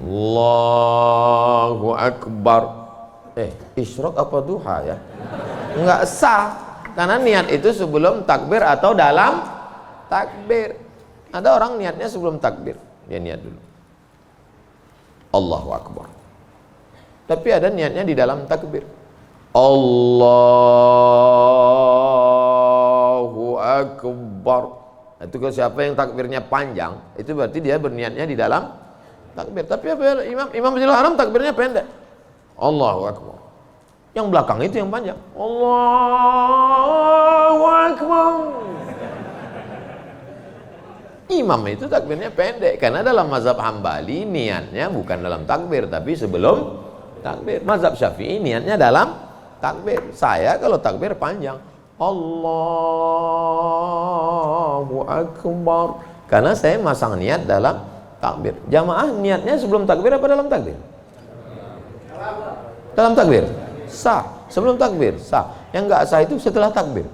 Allahu Akbar. Isyraq apa duha ya? Enggak sah. Karena niat itu sebelum takbir atau dalam takbir. Ada orang niatnya sebelum takbir. Dia niat dulu Allahu Akbar. Tapi ada niatnya di dalam takbir. Allahu Akbar. Itu kalau siapa yang takbirnya panjang, itu berarti dia berniatnya di dalam takbir. Tapi apa Imam Masjidil Haram takbirnya pendek. Allahu Akbar. Yang belakang itu yang panjang. Allahu Akbar. Imam itu takbirnya pendek karena dalam mazhab Hambali niatnya bukan dalam takbir tapi sebelum takbir. Mazhab Syafi'i niatnya dalam takbir. Saya kalau takbir panjang. Allahu Akbar. Karena saya masang niat dalam takbir. Jamaah niatnya sebelum takbir apa dalam takbir? Dalam takbir. Sah. Sebelum takbir sah. Yang enggak sah itu setelah takbir.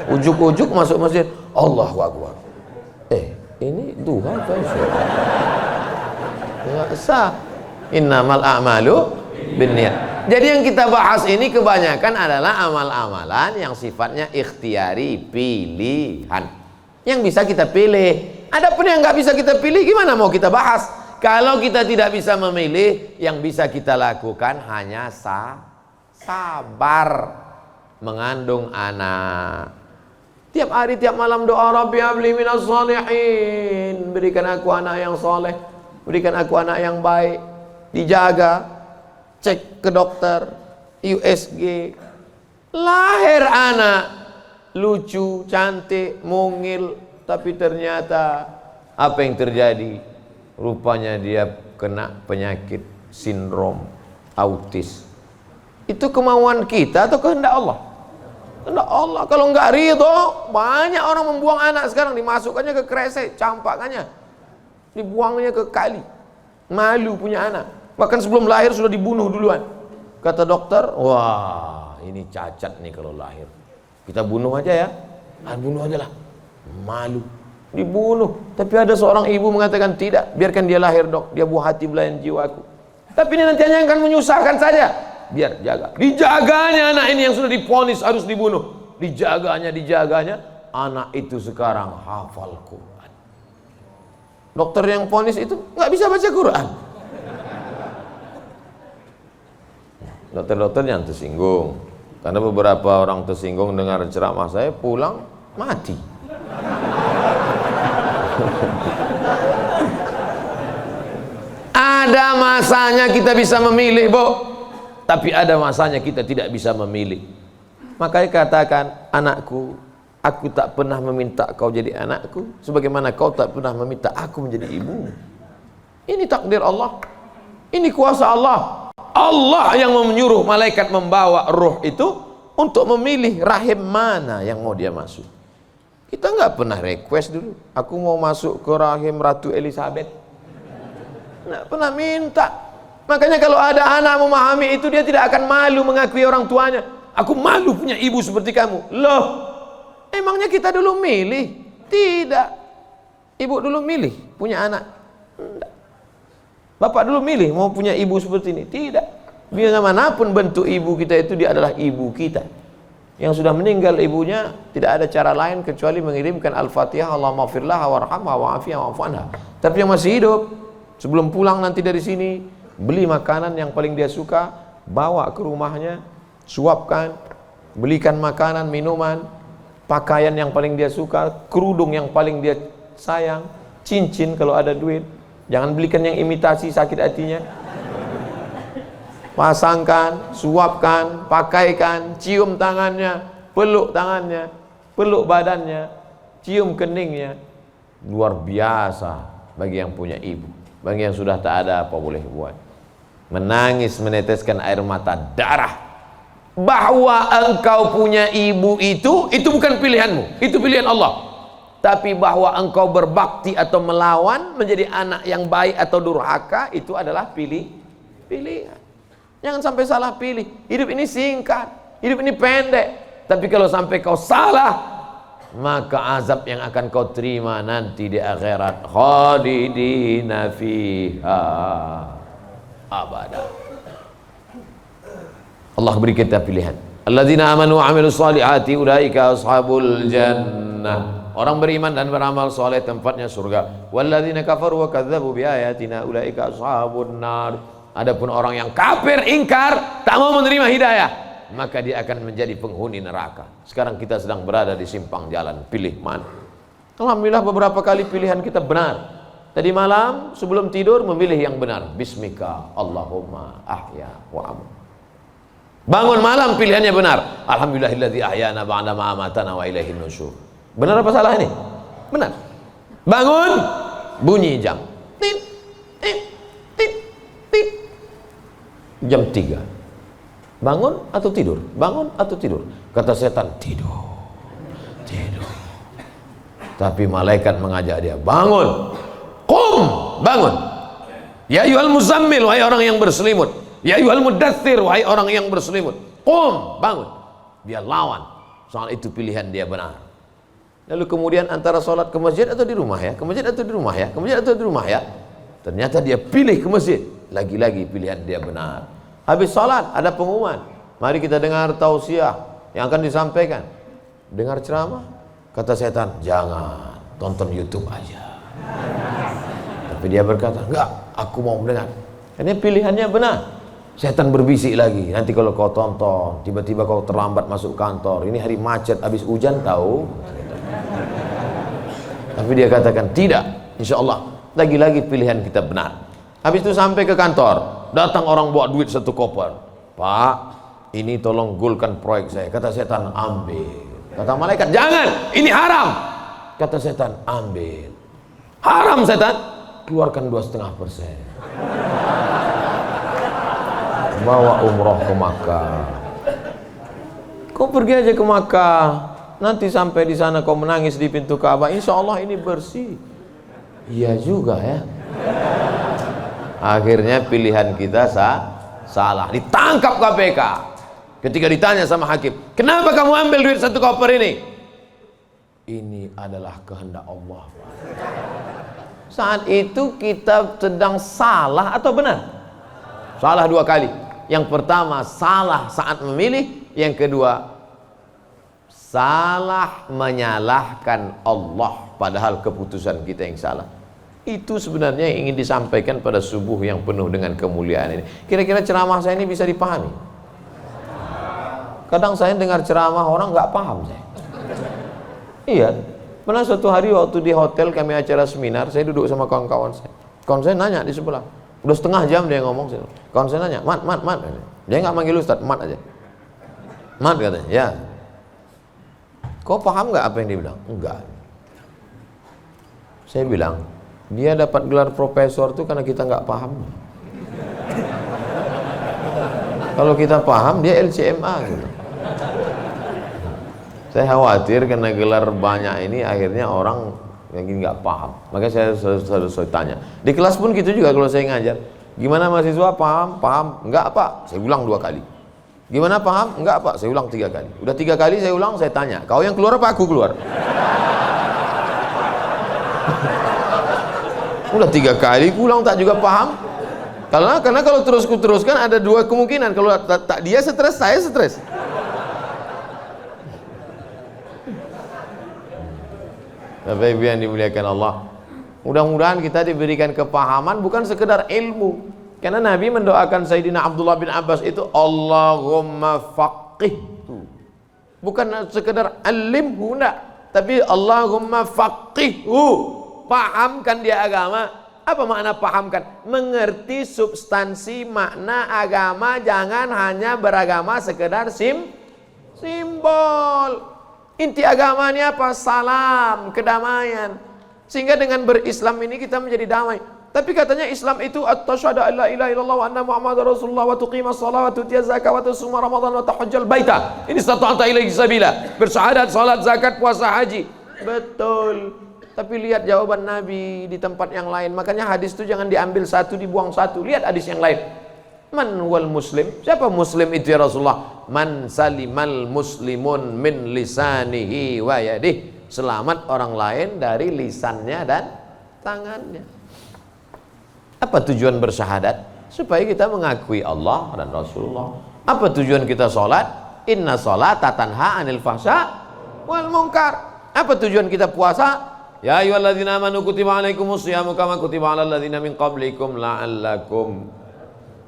Ujuk-ujuk masuk masjid, Allahu Akbar. Ini duha apa sih? Enggak sah. Innamal a'malu binniyat. Jadi yang kita bahas ini kebanyakan adalah amal-amalan yang sifatnya ikhtiari, pilihan. Yang bisa kita pilih. Adapun yang nggak bisa kita pilih, gimana mau kita bahas? Kalau kita tidak bisa memilih, yang bisa kita lakukan hanya sabar mengandung anak. Tiap hari, tiap malam doa, Rabbi habli minas shalihin, berikan aku anak yang soleh, berikan aku anak yang baik. Dijaga, cek ke dokter, USG, lahir anak lucu, cantik, mungil, tapi ternyata apa yang terjadi? Rupanya dia kena penyakit sindrom autis. Itu kemauan kita atau kehendak Allah? Kehendak Allah. Kalau nggak ridho, banyak orang membuang anak sekarang, dimasukkannya ke kresek, campakannya, dibuangnya ke kali. Malu punya anak. Bahkan sebelum lahir sudah dibunuh duluan. Kata dokter, wah ini cacat nih kalau lahir. Kita bunuh aja ya. Bunuh aja lah. Malu. Dibunuh. Tapi ada seorang ibu mengatakan, tidak, biarkan dia lahir dok. Dia buah hati belayan jiwaku. Tapi ini nanti hanya akan menyusahkan saja. Biar jaga. Dijaganya anak ini yang sudah divonis harus dibunuh. Dijaganya. Anak itu sekarang hafal Quran. Dokter yang vonis itu nggak bisa baca Quran. Dokter-dokter yang tersinggung. Karena beberapa orang tersinggung dengar ceramah saya, pulang mati. Ada masanya kita bisa memilih, Bu. Tapi ada masanya kita tidak bisa memilih. Makanya katakan, anakku, aku tak pernah meminta kau jadi anakku, sebagaimana kau tak pernah meminta aku menjadi ibumu. Ini takdir Allah. Ini kuasa Allah. Allah yang menyuruh malaikat membawa ruh itu untuk memilih rahim mana yang mau dia masuk. Kita nggak pernah request dulu, aku mau masuk ke rahim Ratu Elizabeth. Nggak pernah minta. Makanya kalau ada anak memahami itu, dia tidak akan malu mengakui orang tuanya. Aku malu punya ibu seperti kamu. Loh, emangnya kita dulu milih? Tidak. Ibu dulu milih punya anak? Tidak. Bapak dulu milih mau punya ibu seperti ini? Tidak. Biar manapun bentuk ibu kita itu, dia adalah ibu kita. Yang sudah meninggal ibunya, tidak ada cara lain kecuali mengirimkan Al-Fatihah, Allahumma firlah warhamha wa'afiyah wa'fu anha. Tapi yang masih hidup, sebelum pulang nanti dari sini, beli makanan yang paling dia suka, bawa ke rumahnya, suapkan, belikan makanan, minuman, pakaian yang paling dia suka, kerudung yang paling dia sayang, cincin kalau ada duit. Jangan belikan yang imitasi, sakit hatinya. Pasangkan, suapkan, pakaikan, cium tangannya, peluk tangannya, peluk badannya, cium keningnya. Luar biasa bagi yang punya ibu. Bagi yang sudah tak ada, apa boleh buat? Menangis, meneteskan air mata darah. Bahwa engkau punya ibu itu bukan pilihanmu, itu pilihan Allah. Tapi bahwa engkau berbakti atau melawan, menjadi anak yang baik atau durhaka, itu adalah pilihan. Jangan sampai salah pilih. Hidup ini singkat, hidup ini pendek. Tapi kalau sampai kau salah, maka azab yang akan kau terima nanti di akhirat, khalidina fiha abada. Allah beri kita pilihan. Alladzina amanu wa amilus solihati ulaika ashabul jannah. Orang beriman dan beramal soleh tempatnya surga. Walladzina kafaru wa kadzdzabu biayatina ulaika ashabun nar. Adapun orang yang kafir, ingkar, tak mau menerima hidayah, maka dia akan menjadi penghuni neraka. Sekarang kita sedang berada di simpang jalan, pilih mana? Alhamdulillah beberapa kali pilihan kita benar. Tadi malam sebelum tidur memilih yang benar. Bismika Allahumma ahya wa amut. Bangun malam pilihannya benar. Alhamdulillahilladzi ahyana ba'da ma amatana wa ilaihin nusyur. Benar apa salah ini? Benar. Bangun, bunyi jam. Tit, tit, tit, tit. Jam 3. Bangun atau tidur? Bangun atau tidur? Kata setan, tidur. Tidur. Tapi malaikat mengajak dia, bangun. Qum, bangun. Ya ayyuhal muzammil, wahai orang yang berselimut. Ya ayyuhal mudaththir, wahai orang yang berselimut. Qum, bangun. Dia lawan. Soal itu pilihan dia benar. Lalu kemudian antara sholat ke masjid atau di rumah ya? Ke masjid atau di rumah ya? Ke masjid atau di rumah ya? Ternyata dia pilih ke masjid. Lagi-lagi pilihan dia benar. Habis sholat ada pengumuman. Mari kita dengar tausiah yang akan disampaikan. Dengar ceramah. Kata setan, jangan, tonton YouTube aja. Tapi dia berkata, enggak, aku mau mendengar. Ini pilihannya benar. Setan berbisik lagi, nanti kalau kau tonton, tiba-tiba kau terlambat masuk kantor, ini hari macet, habis hujan tahu. Tapi dia katakan, tidak, insya Allah, lagi-lagi pilihan kita benar. Habis itu sampai ke kantor, datang orang bawa duit 1 koper. Pak, ini tolong golkan proyek saya. Kata setan, ambil. Kata malaikat, jangan, ini haram. Kata setan, ambil. Haram setan, keluarkan 2,5%. Bawa umroh ke Makkah. Kau pergi aja ke Makkah, nanti sampai di sana kau menangis di pintu Ka'bah, insya Allah ini bersih. Iya juga ya. Akhirnya pilihan kita salah, ditangkap KPK. Ketika ditanya sama hakim, kenapa kamu ambil duit 1 koper ini? Ini adalah kehendak Allah. Saat itu kita sedang salah atau benar? Salah 2 kali. Yang pertama, salah saat memilih. Yang kedua, salah menyalahkan Allah, padahal keputusan kita yang salah. Itu sebenarnya yang ingin disampaikan pada subuh yang penuh dengan kemuliaan ini. Kira-kira ceramah saya ini bisa dipahami? Kadang saya dengar ceramah orang nggak paham saya. Iya, pernah suatu hari waktu di hotel kami acara seminar, saya duduk sama kawan-kawan saya. Kawan saya nanya di sebelah, udah setengah jam dia ngomong. Kawan saya nanya, mat. Dia nggak manggil Ustaz, mat aja. Mat katanya, ya. Kau paham nggak apa yang dia bilang? Enggak. Saya bilang, dia dapat gelar profesor itu karena kita nggak paham. Kalau kita paham, dia LCMA gitu. Saya khawatir karena gelar banyak ini akhirnya orang yang nggak paham. Makanya saya selalu tanya. Di kelas pun gitu juga kalau saya ngajar. Gimana mahasiswa, paham? Paham? Enggak Pak, saya ulang 2 kali. Gimana paham? Enggak Pak, saya ulang 3 kali. Udah 3 kali saya ulang, saya tanya, kau yang keluar apa aku keluar? Udah 3 kali ulang tak juga paham. Karena kalau teruskan ada 2 kemungkinan. Kalau tak dia stres, saya stres. Bapak Ibu yang dimuliakan Allah, mudah-mudahan kita diberikan kepahaman, bukan sekedar ilmu. Karena Nabi mendoakan Sayyidina Abdullah bin Abbas itu, Allahumma faqihhu, bukan sekedar alimhu, enggak, tapi Allahumma faqihhu, pahamkan dia agama. Apa makna pahamkan? Mengerti substansi makna agama, jangan hanya beragama sekedar simbol. Inti agama ini apa? Salam, kedamaian. Sehingga dengan berislam ini kita menjadi damai. Tapi katanya Islam itu at-tasyhadu an la ilaha illallah wa anna muhammadar rasulullah wa tuqimas shalah wa tutiyaz zakah wa tasuma ramadan wa tahajjal baita. Ini stata'ata ilaihi sabila. Bersyahadat, salat, zakat, puasa, haji. Betul. Tapi lihat jawaban Nabi di tempat yang lain. Makanya hadis itu jangan diambil satu dibuang satu. Lihat hadis yang lain. Man wal muslim? Siapa muslim itu ya Rasulullah? Man salimal muslimun min lisanihi wa yadih. Selamat orang lain dari lisannya dan tangannya. Apa tujuan bersyahadat? Supaya kita mengakui Allah dan Rasulullah. Apa tujuan kita sholat? Inna sholata tanha anil fahsya wal munkar. Apa tujuan kita puasa? Ya ayyuhalladzina amanu kutiba alaikumus syiyamu kama kutiba alal ladzina min qablikum la'allakum.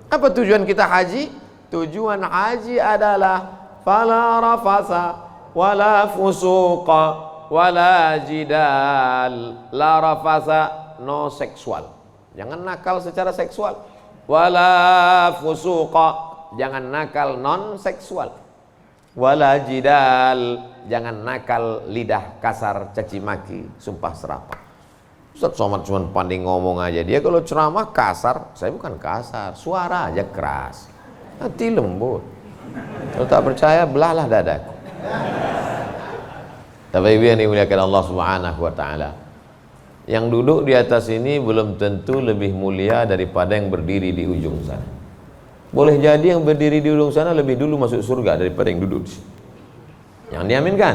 Apa tujuan kita haji? Tujuan haji adalah fala rafasa wala fusuqa wala jidal. La rafasa, no seksual, jangan nakal secara seksual. Wala fusuqa, jangan nakal non seksual. Wala jidal, jangan nakal lidah kasar, caci maki, sumpah serapah. Ustaz Somad cuma pandai ngomong aja, dia kalau ceramah kasar. Saya bukan kasar, suara aja keras, hati lembut. Kalau tak percaya, belahlah dadaku. Tapi Ibu yang dimuliakan Allah Subhanahu wa Ta'ala, yang duduk di atas ini belum tentu lebih mulia daripada yang berdiri di ujung sana. Boleh jadi yang berdiri di ujung sana lebih dulu masuk surga daripada yang duduk di sini. Yang diaminkan.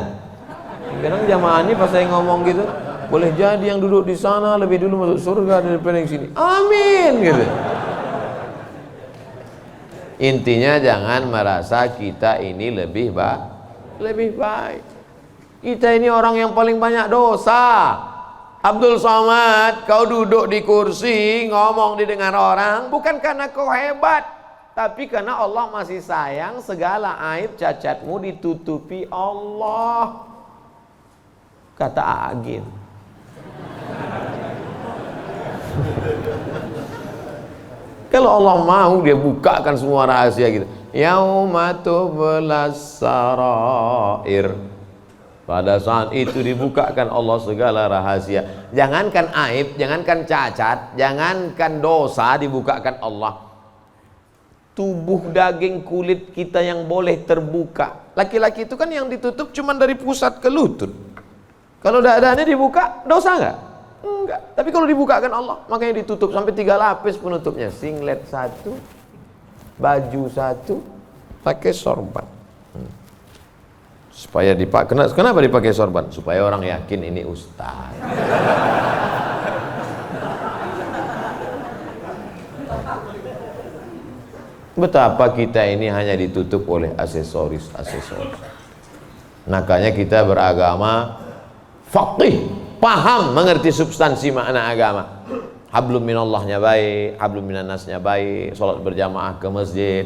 Kadang jamaah ini pas saya ngomong gitu, boleh jadi yang duduk di sana lebih dulu masuk surga daripada yang sini. Amin gitu. Intinya jangan merasa kita ini lebih baik. Kita ini orang yang paling banyak dosa. Abdul Somad, kau duduk di kursi, ngomong didengar orang, bukan karena kau hebat, tapi karena Allah masih sayang, segala aib cacatmu ditutupi Allah. Kata Agin. Kalau Allah mau, dia bukakan semua rahasia kita. Yauma tublas sarair. Pada saat itu dibukakan Allah segala rahasia. Jangankan aib, jangankan cacat, jangankan dosa, dibukakan Allah. Tubuh, daging, kulit kita yang boleh terbuka. Laki-laki itu kan yang ditutup cuma dari pusat ke lutut. Kalau dadanya dibuka, dosa enggak? Enggak. Tapi kalau dibukakan Allah, makanya ditutup sampai 3 lapis penutupnya. Singlet 1, baju 1, pakai sorban. Supaya dipakai. Kenapa dipakai sorban? Supaya orang yakin ini ustaz. Betapa kita ini hanya ditutup oleh aksesoris. Makanya kita beragama faqih, paham, mengerti substansi makna agama. Hablum minallahnya baik, hablum minannasnya baik, sholat berjamaah ke masjid,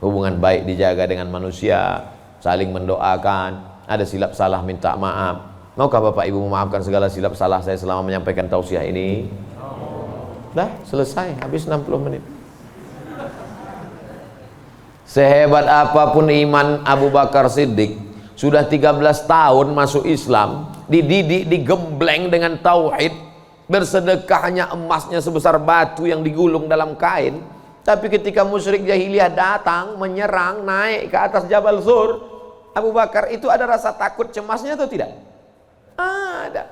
hubungan baik dijaga dengan manusia, saling mendoakan, ada silap salah minta maaf. Maukah Bapak Ibu memaafkan segala silap salah saya selama menyampaikan tausiah ini? Dah selesai, habis 60 menit. Sehebat apapun iman Abu Bakar Siddiq, sudah 13 tahun masuk Islam, dididik, digembleng dengan tauhid, bersedekahnya emasnya sebesar batu yang digulung dalam kain. Tapi ketika musyrik jahiliyah datang, menyerang, naik ke atas Jabal Zur, Abu Bakar itu ada rasa takut cemasnya atau tidak? Ada.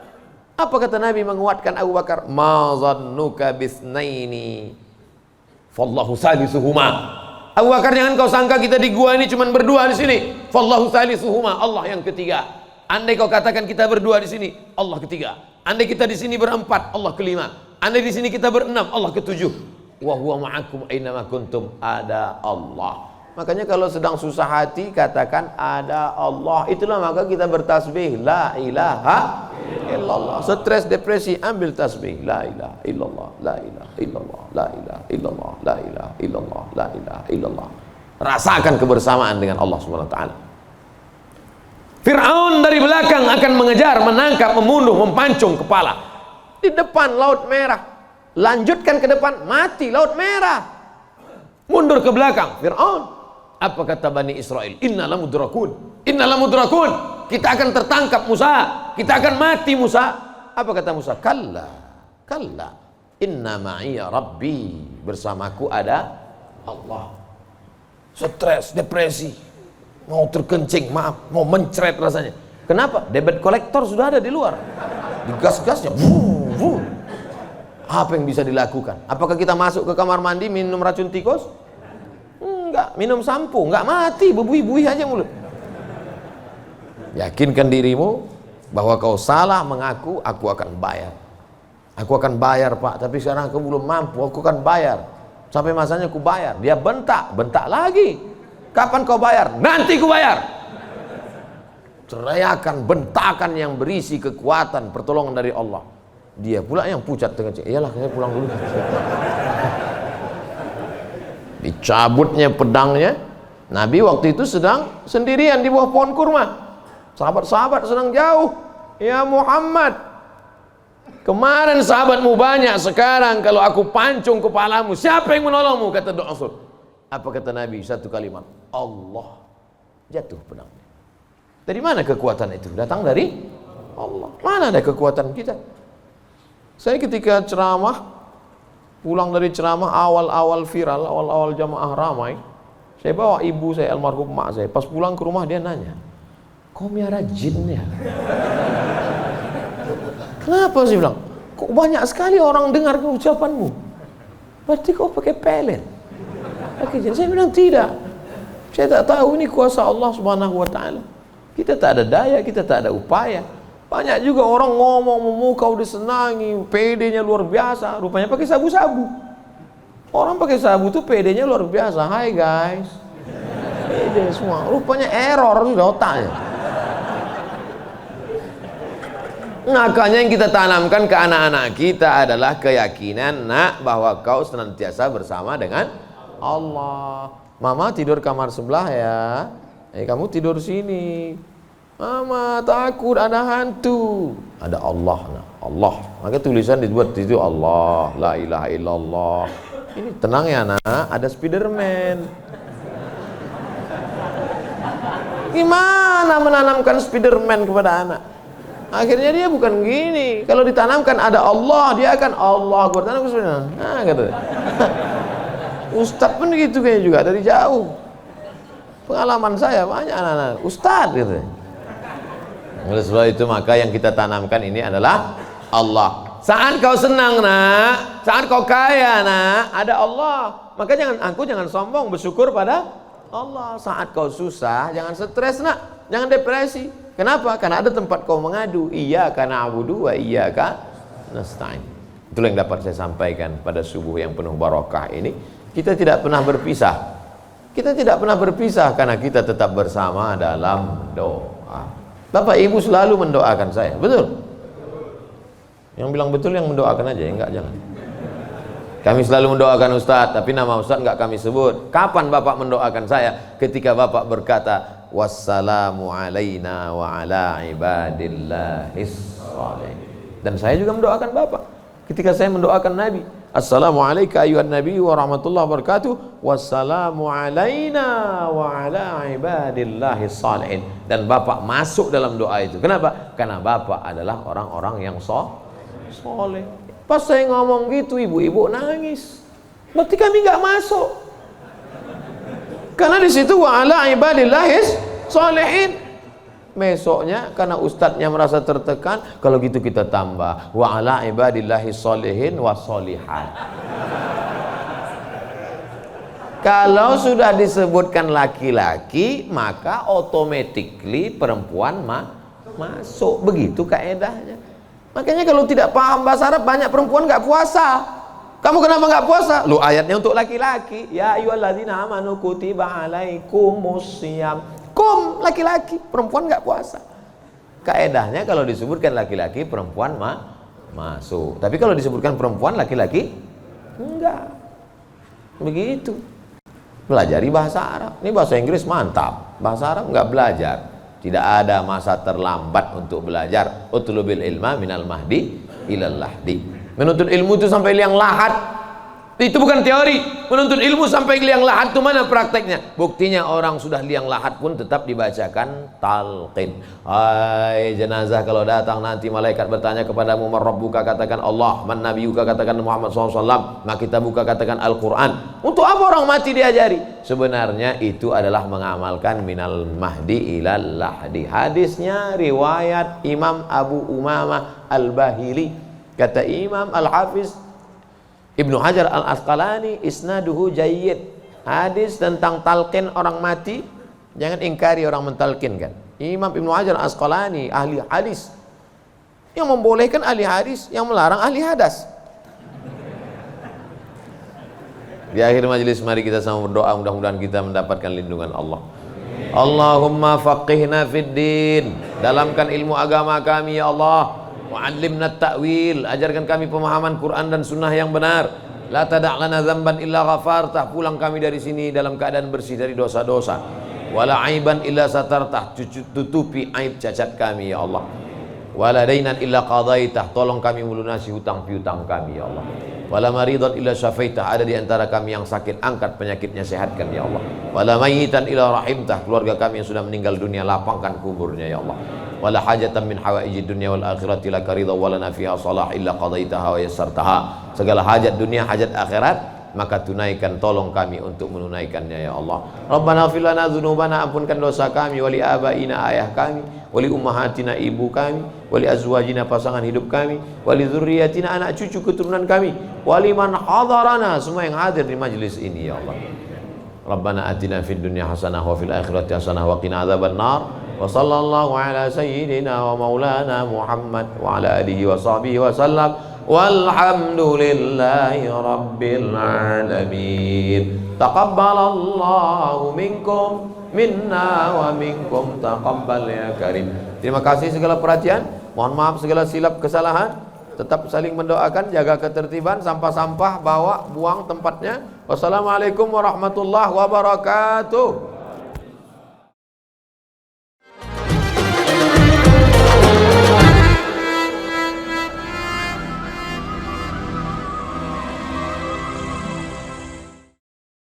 Apa kata Nabi menguatkan Abu Bakar? Ma zannuka bisnaini fallahu salisuhuma. Abu Bakar, jangan kau sangka kita di gua ini cuma berdua di sini. Fallahu salisuhuma, Allah yang ketiga. Andai kau katakan kita berdua di sini, Allah ketiga. Andai kita di sini berempat, Allah kelima. Andai di sini kita berenam, Allah ketujuh. Wa huwa ma'akum aina ma kuntum, ada Allah. Makanya kalau sedang susah hati katakan ada Allah. Itulah maka kita bertasbih la ilaha illallah. Stres, depresi, ambil tasbih la ilaha illallah, la ilaha illallah, la ilaha illallah, la ilaha illallah, la ilaha illallah. Rasakan kebersamaan dengan Allah Subhanahu wa taala. Fir'aun dari belakang akan mengejar, menangkap, membunuh, mempancung kepala. Di depan Laut Merah. Lanjutkan ke depan, mati Laut Merah. Mundur ke belakang, Fir'aun. Apa kata Bani Israel? Inna lamudrakun, inna lamudrakun. Kita akan tertangkap Musa, kita akan mati Musa. Apa kata Musa? Kalla, kalla, inna ma'iya rabbi, bersamaku ada Allah. Stres, depresi, mau terkencing, maaf, mau mencret rasanya. Kenapa? Debit kolektor sudah ada di luar, digas-gasnya. Apa yang bisa dilakukan? Apakah kita masuk ke kamar mandi minum racun tikus? Enggak. Minum sampo? Enggak, mati, berbuih-buih aja mulut. Yakinkan dirimu bahwa kau salah, mengaku, aku akan bayar. Aku akan bayar Pak, tapi sekarang aku belum mampu, aku akan bayar. Sampai masanya aku bayar. Dia bentak, bentak lagi. Kapan kau bayar? Nanti ku bayar. Teriakan, bentakan yang berisi kekuatan, pertolongan dari Allah. Dia pula yang pucat dengan cek. Iyalah, saya pulang dulu. Dicabutnya pedangnya. Nabi waktu itu sedang sendirian di bawah pohon kurma. Sahabat-sahabat sedang jauh. Ya Muhammad, kemarin sahabatmu banyak, sekarang kalau aku pancung kepalamu, siapa yang menolongmu? Kata Rasul. Apa kata Nabi? Satu kalimat, Allah. Jatuh pedangnya. Dari mana kekuatan itu? Datang dari Allah. Mana ada kekuatan kita? Saya ketika ceramah, pulang dari ceramah awal-awal viral, awal-awal jamaah ramai, saya bawa ibu saya, almarhum mak saya. Pas pulang ke rumah dia nanya, kau miara jin ya? Kenapa sih bilang? Kok banyak sekali orang dengar ucapanmu? Berarti kau pakai pelet, pakai jin? Saya bilang tidak. Saya tak tahu ini kuasa Allah Subhanahu wa taala. Kita tak ada daya, kita tak ada upaya. Banyak juga orang ngomong memukau disenangi, PD-nya luar biasa, rupanya pakai sabu-sabu. Orang pakai sabu tuh PD-nya luar biasa. Hai guys, PD semua, rupanya error sudah otaknya. Makanya yang kita tanamkan ke anak-anak kita adalah keyakinan, nak, bahwa kau senantiasa bersama dengan Allah. Mama tidur kamar sebelah ya. Kamu tidur sini. Mama takut ada hantu. Ada Allah, nah. Allah. Maka tulisan dibuat itu Allah, la ilaha illallah. Ini tenang ya nak, ada Spiderman. Gimana menanamkan Spiderman kepada anak? Akhirnya dia bukan gini. Kalau ditanamkan ada Allah, dia akan Allah. Gue tanam ke Spiderman. Nah, gitu. Ustadz pun gitu kayaknya juga dari jauh. Pengalaman saya banyak anak-anak Ustadz gitu. Oleh sebab itu maka yang kita tanamkan ini adalah Allah. Saat kau senang nak, saat kau kaya nak, ada Allah. Maka jangan sombong, bersyukur pada Allah. Saat kau susah, jangan stres nak, jangan depresi. Kenapa? Karena ada tempat kau mengadu. Iyyaka na'budu wa iyyaka nasta'in. Itulah yang dapat saya sampaikan pada subuh yang penuh barakah ini. Kita tidak pernah berpisah. Kita tidak pernah berpisah karena kita tetap bersama dalam doa. Bapak Ibu selalu mendoakan saya, betul? Yang bilang betul yang mendoakan aja, enggak jangan. Kami selalu mendoakan Ustadz, tapi nama Ustadz enggak kami sebut. Kapan Bapak mendoakan saya? Ketika Bapak berkata, wassalamu alaina wa ala ibadillahis shalihin. Dan saya juga mendoakan Bapak. Ketika saya mendoakan Nabi, assalamualaikum ayuhan nabi wa rahmatullahi wabarakatuh, wassalamu alaina wa ala ibadillahis shalihin. Dan Bapak masuk dalam doa itu. Kenapa? Karena Bapak adalah orang-orang yang soleh. Pas saya ngomong gitu, ibu-ibu nangis. Berarti kami nggak masuk. Karena di situ wa ala ibadillahis shalihin. Besoknya karena ustadznya merasa tertekan, kalau gitu kita tambah wa ala ibadillahi sholihin wa sholihat. Kalau sudah disebutkan laki-laki, maka automatically perempuan masuk. Begitu kaedahnya. Makanya kalau tidak paham bahasa Arab, banyak perempuan nggak puasa. Kamu kenapa nggak puasa? Lu ayatnya untuk laki-laki. Ya ayyuhalladzina amanu kutiba alaikumusiyam. Laki-laki, perempuan nggak puasa. Kaedahnya kalau disebutkan laki-laki, perempuan masuk. Tapi kalau disebutkan perempuan, laki-laki enggak. Begitu. Pelajari bahasa Arab. Ini bahasa Inggris mantap. Bahasa Arab nggak belajar. Tidak ada masa terlambat untuk belajar. Utlubil ilma minal mahdi ilal lahdi. Menuntut ilmu itu sampai liang lahat. Itu bukan teori. Menuntut ilmu sampai liang lahat itu mana prakteknya? Buktinya orang sudah liang lahat pun tetap dibacakan talqin. Hai jenazah, kalau datang nanti malaikat bertanya kepadamu, man rabbuka, katakan Allah, man nabiyuka, katakan Muhammad SAW, maka kita buka katakan Al-Quran. Untuk apa orang mati diajari? Sebenarnya itu adalah mengamalkan minal mahdi ilal lahdi. Hadisnya riwayat Imam Abu Umamah Al-Bahili. Kata Imam Al-Hafiz Ibnu Hajar Al-Asqalani, isnaduhu jayyid. Hadis tentang talqin orang mati, jangan ingkari orang mentalkinkan. Imam Ibnu Hajar Al-Asqalani, ahli hadis, yang membolehkan ahli hadis, yang melarang ahli hadas. Di akhir majelis mari kita sama berdoa, mudah-mudahan kita mendapatkan lindungan Allah. Allahumma faqihna fid din, dalamkan ilmu agama kami ya Allah. Wa'allimna ta'wil, ajarkan kami pemahaman Quran dan sunnah yang benar. La tada' lana dzamban illa ghafartah, pulang kami dari sini dalam keadaan bersih dari dosa-dosa. Wala aiban illa satartah, tutupi aib cacat kami ya Allah. Wala dainan illa qadaitah, tolong kami melunasi hutang piutang kami ya Allah. Wala maridan illa syafaitah, ada di antara kami yang sakit, angkat penyakitnya, sehatkan ya Allah. Wala mayyitan illa rahimtah, keluarga kami yang sudah meninggal dunia, lapangkan kuburnya ya Allah. Wala hajatan min hawaijid dunya wal akhirati laka ridha walana fiha salah illa qadaitaha wa yassartaha. Segala hajat dunia, hajat akhirat, maka tunaikan, tolong kami untuk menunaikannya ya Allah. Rabbana ighfir lana dzunubana, ampunkan dosa kami, wali abaina, ayah kami, wali ummahatina, ibu kami, wali azwajina, pasangan hidup kami, wali dzurriyyatina, anak cucu keturunan kami, wali man hadarana, semua yang hadir di majlis ini ya Allah. Rabbana atina fid dunya hasanah wa fil akhirati hasanah wa qina adzabannar. Wa sallallahu ala sayyidina wa maulana Muhammad wa ala alihi wa sahbihi wa sallam. Walhamdulillahi rabbil alamin. Taqabbalallahu minkum minna wa minkum taqabbal ya karim. Terima kasih segala perhatian. Mohon maaf segala silap kesalahan. Tetap saling mendoakan, jaga ketertiban, sampah-sampah bawa, buang tempatnya. Wassalamualaikum warahmatullahi wabarakatuh.